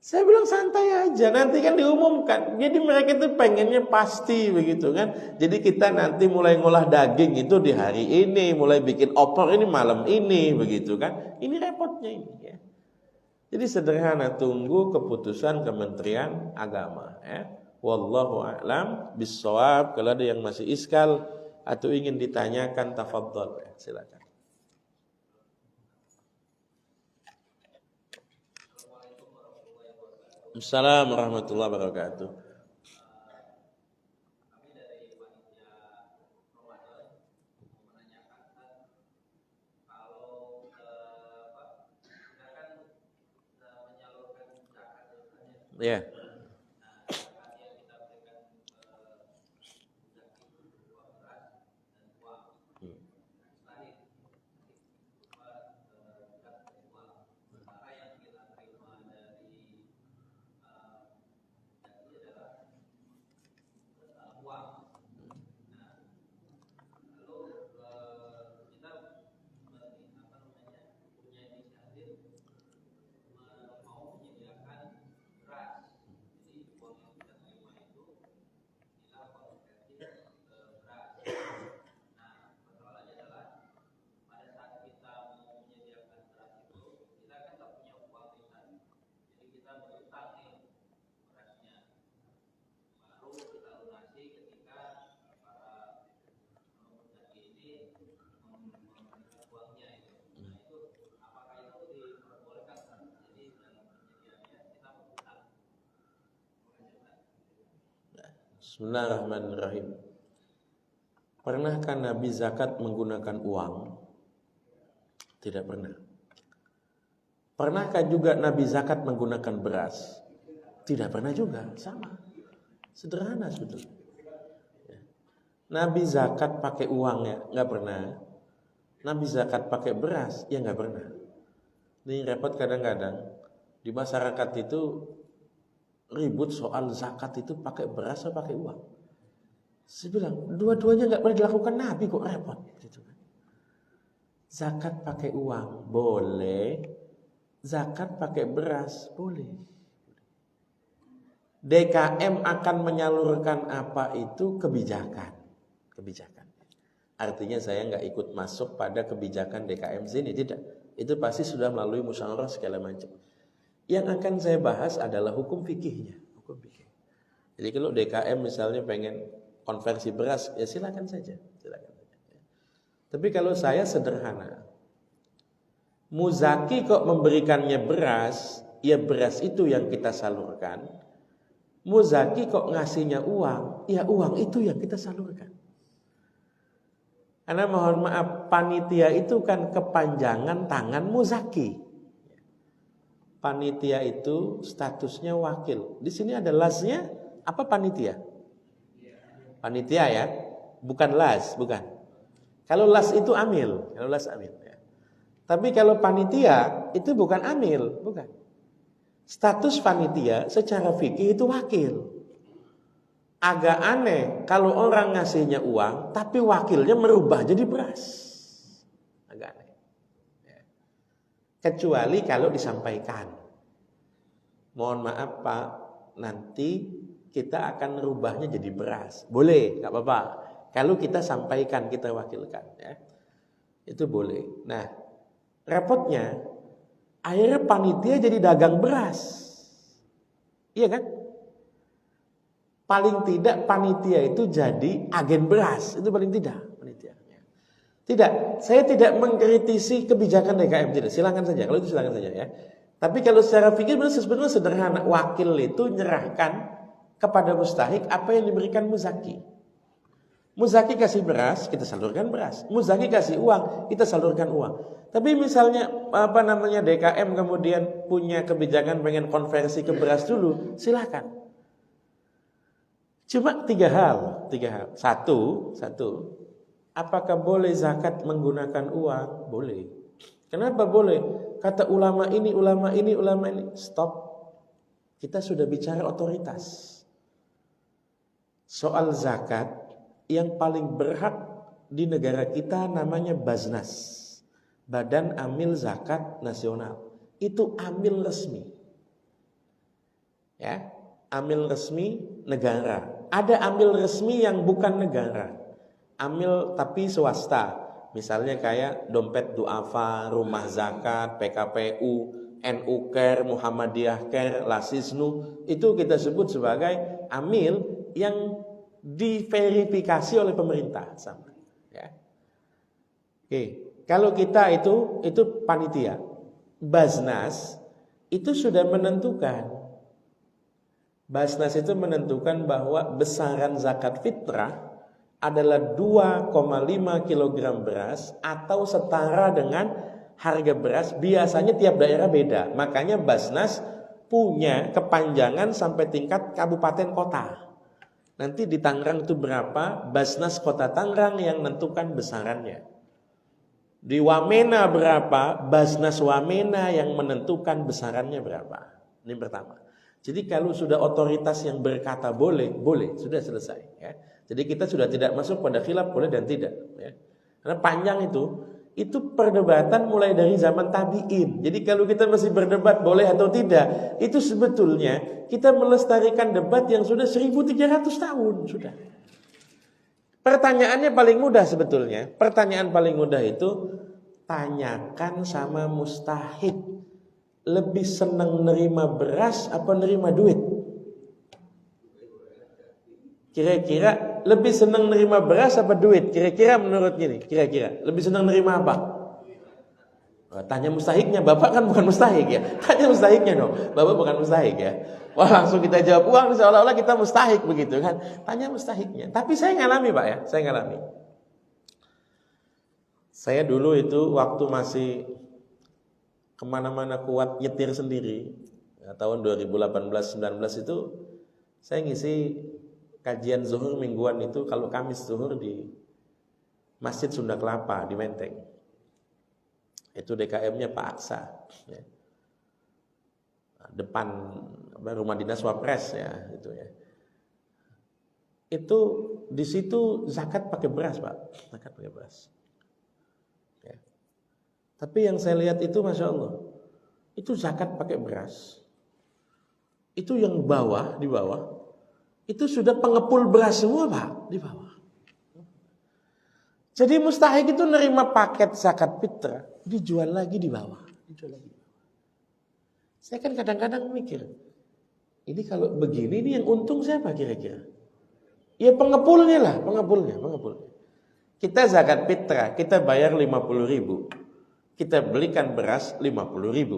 Saya bilang santai aja, nanti kan diumumkan. Jadi mereka itu pengennya pasti begitu kan. Jadi kita nanti mulai ngolah daging itu di hari ini, mulai bikin opor ini malam ini begitu kan. Ini repotnya ini ya. Jadi sederhana, tunggu keputusan Kementerian Agama ya. Wallahu a'lam bissawab. Kalau ada yang masih iskal atau ingin ditanyakan, tafadhol ya, silakan. Assalamualaikum warahmatullahi wabarakatuh. Ya. Bismillahirrahmanirrahim. Pernahkah Nabi zakat menggunakan uang? Tidak pernah. Pernahkah juga Nabi zakat menggunakan beras? Tidak pernah juga, sama. Sederhana sebetulnya. Nabi zakat pakai uang ya, nggak pernah. Nabi zakat pakai beras, ya nggak pernah. Ini repot kadang-kadang di masyarakat itu ribut soal zakat itu pakai beras atau pakai uang. Saya bilang dua-duanya nggak pernah dilakukan Nabi, kok repot gitu kan. Zakat pakai uang boleh, zakat pakai beras boleh. DKM akan menyalurkan apa itu kebijakan. Artinya saya nggak ikut masuk pada kebijakan DKM sini, tidak. Itu pasti sudah melalui musyawarah segala macam. Yang akan saya bahas adalah hukum fikihnya, hukum fikih. Jadi kalau DKM misalnya pengen konversi beras, ya silakan saja. Tapi kalau saya sederhana, Muzaki kok memberikannya beras, ya beras itu yang kita salurkan. Muzaki kok ngasihnya uang, ya uang itu yang kita salurkan. Karena mohon maaf, panitia itu kan kepanjangan tangan Muzaki. Panitia itu statusnya wakil. Di sini ada lasnya, apa panitia? Panitia ya, bukan las, bukan. Kalau las itu amil, ya. Tapi kalau panitia itu bukan amil, bukan. Status panitia secara fikih itu wakil. Agak aneh kalau orang ngasihnya uang, tapi wakilnya merubah jadi beras. Agak aneh. Kecuali kalau disampaikan, mohon maaf Pak, nanti kita akan rubahnya jadi beras. Boleh, gak apa-apa. Kalau kita sampaikan, kita wakilkan ya. Itu boleh. Nah, repotnya akhirnya panitia jadi dagang beras. Iya kan? Paling tidak panitia itu jadi agen beras. Itu paling tidak panitia. Tidak, saya tidak mengkritisi kebijakan DKM, tidak. Silakan saja, kalau itu silakan saja ya. Tapi kalau secara fikih sebenarnya sederhana, wakil itu nyerahkan kepada mustahik apa yang diberikan muzaki. Muzaki kasih beras, kita salurkan beras. Muzaki kasih uang, kita salurkan uang. Tapi misalnya DKM kemudian punya kebijakan pengen konversi ke beras dulu, silakan. Cuma tiga hal. Satu, apakah boleh zakat menggunakan uang? Boleh. Kenapa boleh? Kata ulama ini. Stop. Kita sudah bicara otoritas. Soal zakat, yang paling berhak di negara kita namanya Baznas, Badan Amil Zakat Nasional. Itu amil resmi. Ya, amil resmi negara. Ada amil resmi yang bukan negara. Amil tapi swasta. Misalnya kayak Dompet Duafa, Rumah Zakat, PKPU, NU Care, Muhammadiyah Care, Lasisnu. Itu kita sebut sebagai amil yang diverifikasi oleh pemerintah sama. Ya. Oke, kalau kita itu panitia. Baznas itu sudah menentukan. Baznas itu menentukan bahwa besaran zakat fitrah adalah 2,5 kg beras atau setara dengan harga beras. Biasanya tiap daerah beda. Makanya Baznas punya kepanjangan sampai tingkat kabupaten kota. Nanti di Tangerang itu berapa, Baznas Kota Tangerang yang menentukan besarannya. Di Wamena berapa, Baznas Wamena yang menentukan besarannya berapa. Ini pertama. Jadi kalau sudah otoritas yang berkata boleh, sudah selesai. Ya. Jadi kita sudah tidak masuk pada khilaf boleh dan tidak. Ya. Karena panjang itu perdebatan mulai dari zaman tabi'in. Jadi kalau kita masih berdebat boleh atau tidak, itu sebetulnya kita melestarikan debat yang sudah 1300 tahun sudah. Pertanyaannya paling mudah sebetulnya. Pertanyaan paling mudah itu tanyakan sama mustahik. Lebih senang nerima beras apa nerima duit? Kira-kira lebih senang nerima beras apa duit? Kira-kira menurut gini, kira-kira lebih senang nerima apa? Tanya mustahiknya, Bapak kan bukan mustahik ya. Tanya mustahiknya dong, Bapak bukan mustahik ya. Wah langsung kita jawab uang, seolah-olah kita mustahik begitu kan. Tanya mustahiknya. Tapi saya ngalami Pak ya, saya ngalami. Saya dulu itu waktu masih kemana-mana kuat nyetir sendiri ya, tahun 2018-19 itu saya ngisi kajian zuhur mingguan itu kalau Kamis zuhur di Masjid Sunda Kelapa di Menteng. Itu DKM-nya Pak Aksa ya. Depan rumah dinas Wapres ya itu ya. Itu di situ zakat pakai beras Pak, zakat pakai beras. Ya. Tapi yang saya lihat itu Masya Allah, itu zakat pakai beras. Itu yang di bawah, itu sudah pengepul beras semua Pak, di bawah. Jadi mustahik itu nerima paket zakat fitrah, dijual lagi di bawah, Saya kan kadang-kadang mikir, ini kalau begini ini yang untung siapa kira-kira? Ya pengepulnya lah, pengepulnya. Kita zakat fitrah, kita bayar 50.000. Kita belikan beras 50.000.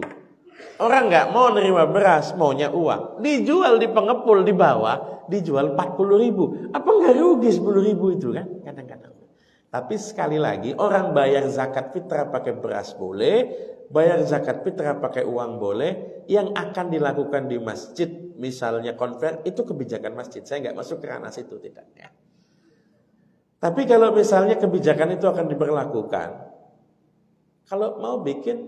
Orang nggak mau nerima beras, maunya uang. Dijual di pengepul di bawah, dijual 40.000. Apa nggak rugi 10.000 itu kan? Kadang-kadang. Tapi sekali lagi orang bayar zakat fitrah pakai beras boleh, bayar zakat fitrah pakai uang boleh. Yang akan dilakukan di masjid, misalnya konver, itu kebijakan masjid. Saya nggak masuk ke ranah situ tidak ya. Tapi kalau misalnya kebijakan itu akan diberlakukan, kalau mau bikin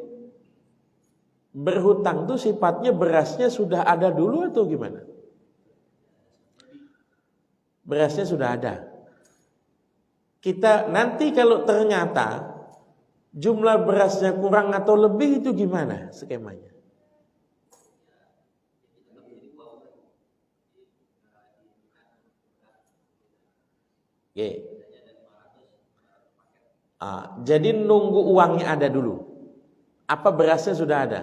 berhutang tuh sifatnya berasnya sudah ada dulu atau gimana? Berasnya sudah ada. Kita nanti kalau ternyata jumlah berasnya kurang atau lebih itu gimana skemanya? Oke. Jadi nunggu uangnya ada dulu. Apa berasnya sudah ada?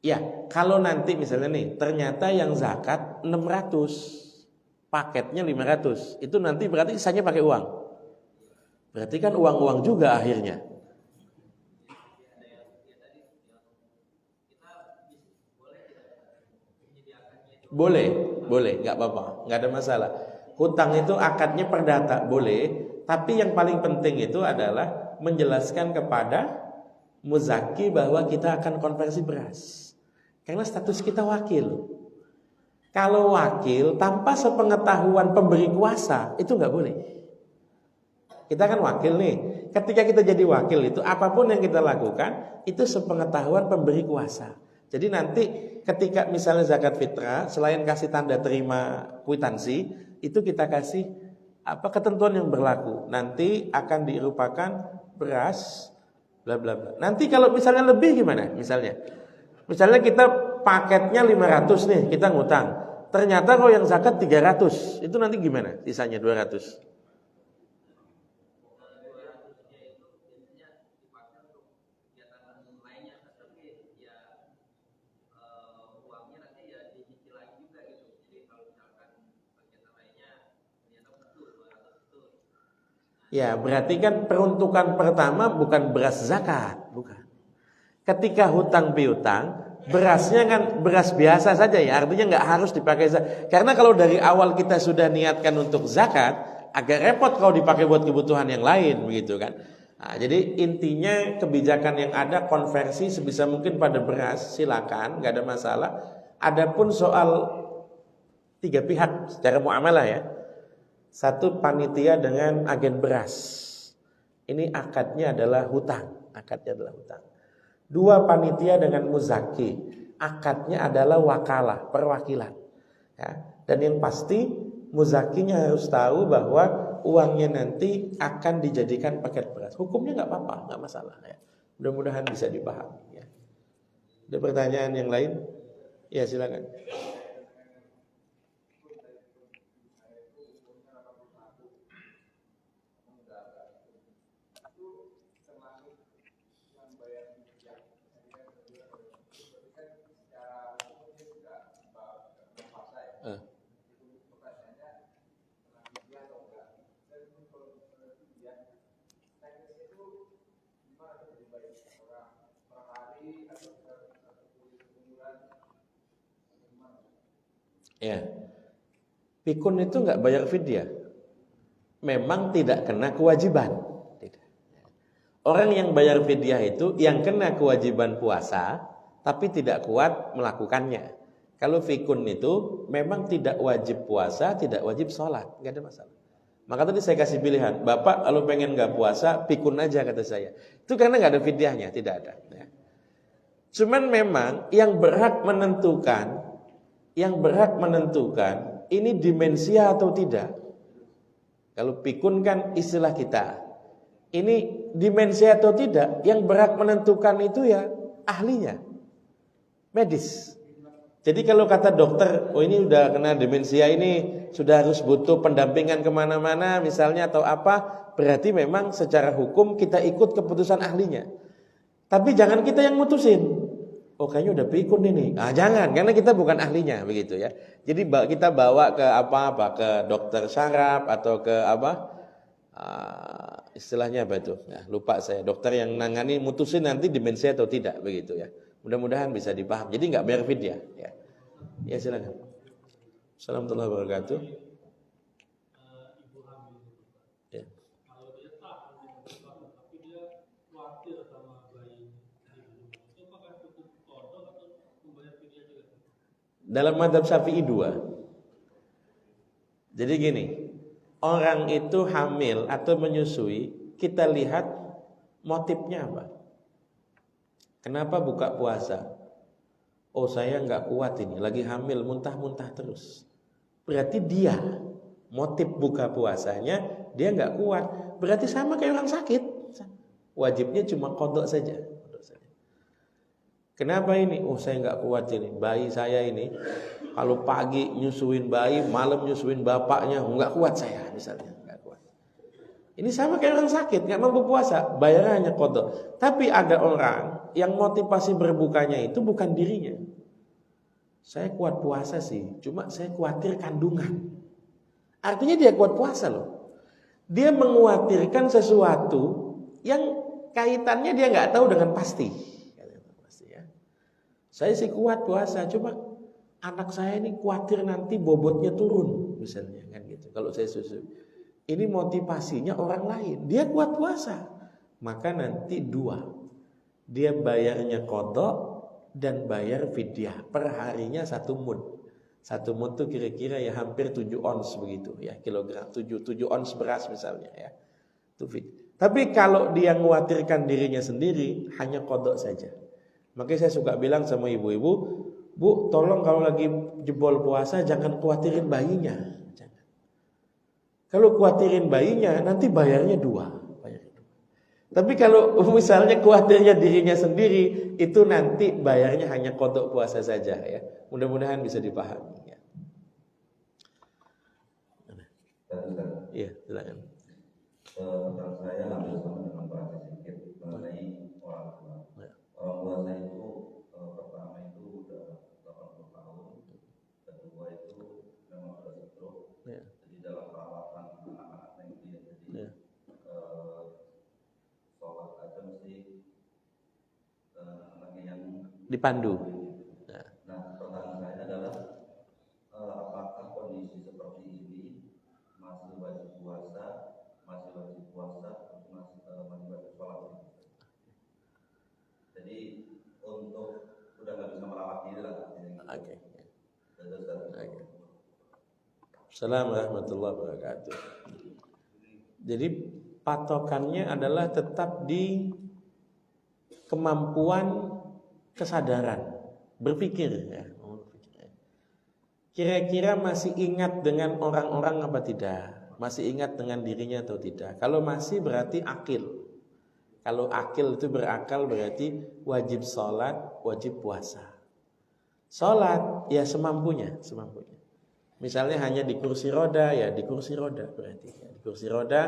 Ya, kalau nanti misalnya nih ternyata yang zakat 600, paketnya 500, itu nanti berarti sisanya pakai uang. Berarti kan uang-uang juga akhirnya. Boleh, nggak apa-apa, nggak ada masalah. Hutang itu akadnya perdata, boleh. Tapi yang paling penting itu adalah menjelaskan kepada muzaki bahwa kita akan konversi beras. Karena status kita wakil. Kalau wakil tanpa sepengetahuan pemberi kuasa itu nggak boleh. Kita kan wakil nih. Ketika kita jadi wakil itu apapun yang kita lakukan itu sepengetahuan pemberi kuasa. Jadi nanti ketika misalnya zakat fitrah selain kasih tanda terima kwitansi itu kita kasih apa ketentuan yang berlaku. Nanti akan dirupakan beras bla bla bla. Nanti kalau misalnya lebih gimana? Misalnya kita paketnya 500 nih, kita ngutang. Ternyata kalau yang zakat 300, itu nanti gimana? Sisanya 200. Ya, berarti kan peruntukan pertama bukan beras zakat, bukan. Ketika hutang piutang, berasnya kan beras biasa saja ya, artinya nggak harus dipakai zakat. Karena kalau dari awal kita sudah niatkan untuk zakat, agak repot kalau dipakai buat kebutuhan yang lain, begitu kan. Nah, jadi intinya kebijakan yang ada konversi sebisa mungkin pada beras, silakan, nggak ada masalah. Adapun soal tiga pihak secara muamalah ya. Satu panitia dengan agen beras. Ini akadnya adalah hutang. Dua panitia dengan muzaki. Akadnya adalah wakalah, perwakilan. Ya. Dan yang pasti muzakinya harus tahu bahwa uangnya nanti akan dijadikan paket beras. Hukumnya nggak apa-apa, nggak masalah. Ya. Mudah-mudahan bisa dipahami. Ya. Ada pertanyaan yang lain? Ya silakan. Ya, pikun itu nggak bayar fidyah. Memang tidak kena kewajiban. Tidak. Orang yang bayar fidyah itu yang kena kewajiban puasa, tapi tidak kuat melakukannya. Kalau pikun itu memang tidak wajib puasa, tidak wajib sholat, nggak ada masalah. Maka tadi saya kasih pilihan, Bapak kalau pengen nggak puasa, pikun aja kata saya. Itu karena nggak ada fidyahnya, tidak ada. Ya. Cuman memang yang berhak menentukan ini dimensia atau tidak. Kalau pikun kan istilah kita. Ini dimensia atau tidak, yang berhak menentukan itu ya ahlinya, medis. Jadi kalau kata dokter, oh ini udah kena demensia, ini sudah harus butuh pendampingan kemana-mana misalnya atau apa, berarti memang secara hukum kita ikut keputusan ahlinya. Tapi jangan kita yang mutusin. Oh kayaknya udah pikun ini. Jangan, karena kita bukan ahlinya begitu ya. Jadi kita bawa ke ke dokter syaraf atau ke istilahnya apa itu? Ya, lupa saya. Dokter yang nangani mutusin nanti demensia atau tidak begitu ya. Mudah-mudahan bisa dipaham. Jadi nggak bayar fidyah ya. Ya silakan. Assalamualaikum warahmatullahi wabarakatuh. Dalam mazhab Syafi'i 2. Jadi gini, orang itu hamil atau menyusui, kita lihat motifnya apa. Kenapa buka puasa? Oh saya nggak kuat ini, lagi hamil, muntah-muntah terus. Berarti dia, motif buka puasanya, dia nggak kuat. Berarti sama kayak orang sakit. Wajibnya cuma qadha saja. Kenapa ini? Oh saya nggak kuat ini, bayi saya ini kalau pagi nyusuin bayi, malam nyusuin bapaknya, nggak kuat saya misalnya, nggak kuat. Ini sama kayak orang sakit, nggak mampu puasa, bayarnya hanya qadha. Tapi ada orang yang motivasi berbukanya itu bukan dirinya. Saya kuat puasa sih, cuma saya khawatir kandungan. Artinya dia kuat puasa loh. Dia mengkhawatirkan sesuatu yang kaitannya dia nggak tahu dengan pasti. Saya sih kuat puasa, cuma anak saya ini khawatir nanti bobotnya turun, misalnya kan gitu. Kalau saya susu, ini motivasinya orang lain. Dia kuat puasa, maka nanti dua, dia bayarnya qadha dan bayar fidyah. Per harinya 1 mud. 1 mud itu kira-kira ya hampir 7 ons begitu ya, kilogram 7 ons beras misalnya ya. Itu fit. Tapi kalau dia mengkhawatirkan dirinya sendiri, hanya qadha saja. Makanya saya suka bilang sama ibu-ibu, Bu, tolong kalau lagi jebol puasa jangan khawatirin bayinya. Jangan. Kalau khawatirin bayinya, nanti bayarnya dua. Tapi kalau misalnya khawatirnya dirinya sendiri, itu nanti bayarnya hanya qada puasa saja ya. Mudah-mudahan bisa dipahami ya. Iya, silakan. Tentang saya hampir sama dengan Pak sedikit mengenai orang tua. Orang tua saya itu pertama itu udah 80 tahun, kedua itu memang sudah stroke. Jadi dalam perawatan anak-anaknya itu ya, jadi sholat aja mesti anaknya yang dipandu. Nah, pertanyaan saya adalah apakah kondisi seperti ini masih wajib puasa, masih wajib sholat? Jadi untuk udah nggak bisa merawat diri lah. Oke. Assalamualaikum warahmatullahi wabarakatuh. Jadi patokannya adalah tetap di kemampuan kesadaran berpikir ya. Kira-kira masih ingat dengan orang-orang apa tidak? Masih ingat dengan dirinya atau tidak? Kalau masih berarti akil. Kalau akil itu berakal berarti wajib sholat, wajib puasa. Sholat ya semampunya. Misalnya hanya di kursi roda ya di kursi roda berarti. Di kursi roda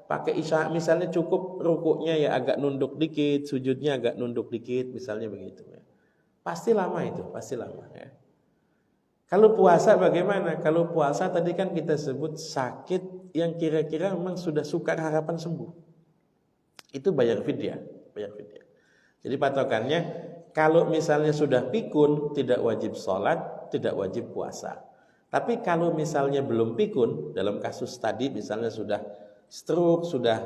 pakai isya, misalnya cukup rukuknya ya agak nunduk dikit, sujudnya agak nunduk dikit, misalnya begitu ya. Pasti lama itu, pasti lama ya. Kalau puasa bagaimana? Kalau puasa tadi kan kita sebut sakit yang kira-kira memang sudah sukar harapan sembuh. Itu bayar fidyah. Jadi patokannya kalau misalnya sudah pikun tidak wajib sholat, tidak wajib puasa. Tapi kalau misalnya belum pikun, dalam kasus tadi misalnya sudah stroke, sudah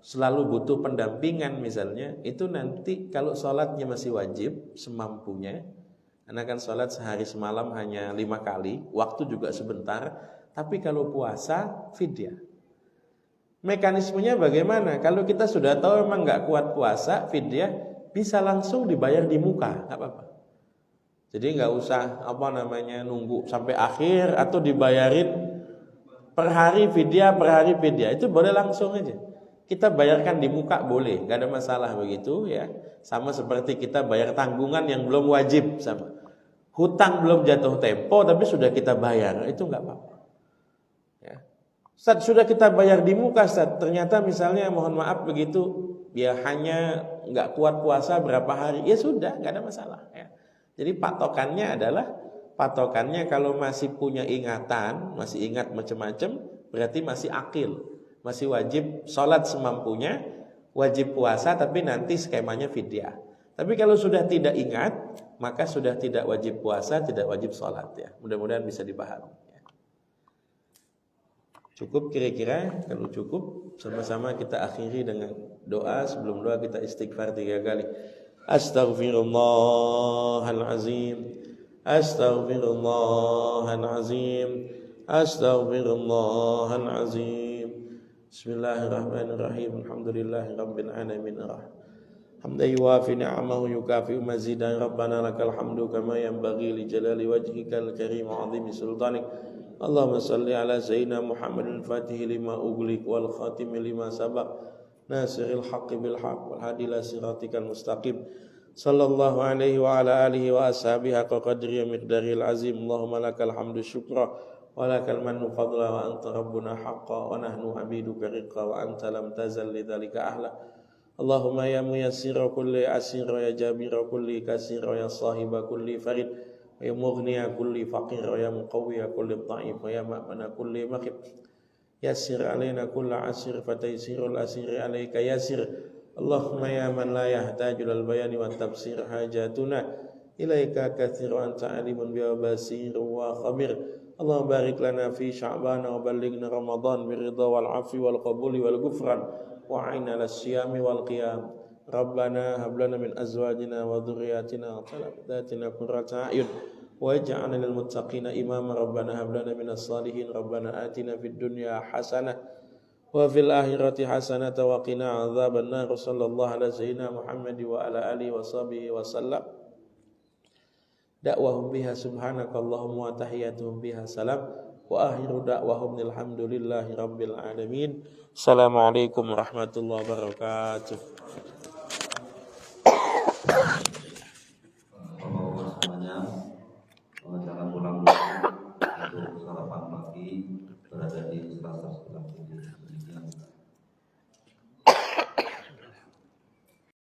selalu butuh pendampingan misalnya, itu nanti kalau sholatnya masih wajib semampunya. Karena kan sholat sehari semalam hanya 5 kali, waktu juga sebentar. Tapi kalau puasa, fidyah. Mekanismenya bagaimana? Kalau kita sudah tahu memang nggak kuat puasa, fidyah bisa langsung dibayar di muka, nggak apa-apa. Jadi nggak usah nunggu sampai akhir atau dibayarin per hari fidyah, itu boleh langsung aja. Kita bayarkan di muka boleh, nggak ada masalah begitu ya. Sama seperti kita bayar tanggungan yang belum wajib, sama hutang belum jatuh tempo tapi sudah kita bayar, itu nggak apa-apa. Ya. Saat sudah kita bayar di muka, Ustaz, ternyata misalnya mohon maaf begitu, ya hanya nggak kuat puasa berapa hari, ya sudah nggak ada masalah. Ya. Jadi patokannya kalau masih punya ingatan, masih ingat macam-macam, berarti masih akil, masih wajib sholat semampunya. Wajib puasa tapi nanti skemanya fidyah. Tapi kalau sudah tidak ingat, maka sudah tidak wajib puasa, tidak wajib sholat ya. Mudah-mudahan bisa dipahami ya. Cukup kira-kira? Kalau cukup, sama-sama kita akhiri dengan doa. Sebelum doa kita istighfar 3 kali. Astaghfirullahalazim. Astaghfirullahalazim. Astaghfirullahalazim. Bismillahirrahmanirrahim. Alhamdulillahi rabbil alamin. Hamdan yuwafi ni'amahu yukafi mazidan. Rabbana lakal hamdu kama yanbaghi li jalali wajhikal karim wa 'azimi sultanik. Allahumma salli ala sayyidina Muhammadin fatih lima ughliq wal khatim lima sabaq nasiril haqqi bil haqq wal hadi ila siratikal mustaqim. Sallallahu alaihi wa ala alihi wa ashabihi haqqa qadri wa miqdaril azim. Allahumma lakal hamdu syukra walakal mannu fadla wa anta rabbuna haqqa wa nahnu abiduka riqqa wa anta lam tazal lidzalika ahla. Allahumma ya muyassira kulli asira ya jabira kulli kasira ya sahiba kulli farid wa ya mughniya kulli faqir wa ya muqawwiya kulli dha'if wa ya ma'mana kulli maqib. Yassir alaina kulla asir fataysirul asiri alayka yassir. Allahumma ya man la yahtaju lal bayani wa tafsir hajatuna ilaika kathiru anta alimun biwa basir wa khabir. Allahumma barik lana fi sya'bana wa ballighna Ramadan biridha wal afi wal qabuli wal ghufran wa 'aina lis-siyami wal qiyam. Rabbana hab lana min azwajina wa dhurriyyatina qurrata a'yun waj'alna lil muttaqina imama. Rabbana hab lana minas salihin. Rabbana atina fid dunya hasanah wa fil akhirati hasanah wa qina adzaban nar. Sallallahu ala sayyidina Muhammad wa ala alihi wa sahbihi wa sallam. Da'wahum biha subhanakallahumma wa tahiyyatuhum biha salam. Wa akhiru da'wahum alhamdulillahi rabbil alamin. Assalamualaikum warahmatullahi wabarakatuh. Bapak-bapak semuanya, jangan pulang dulu untuk sarapan pagi berada di kelas sebelah kiri.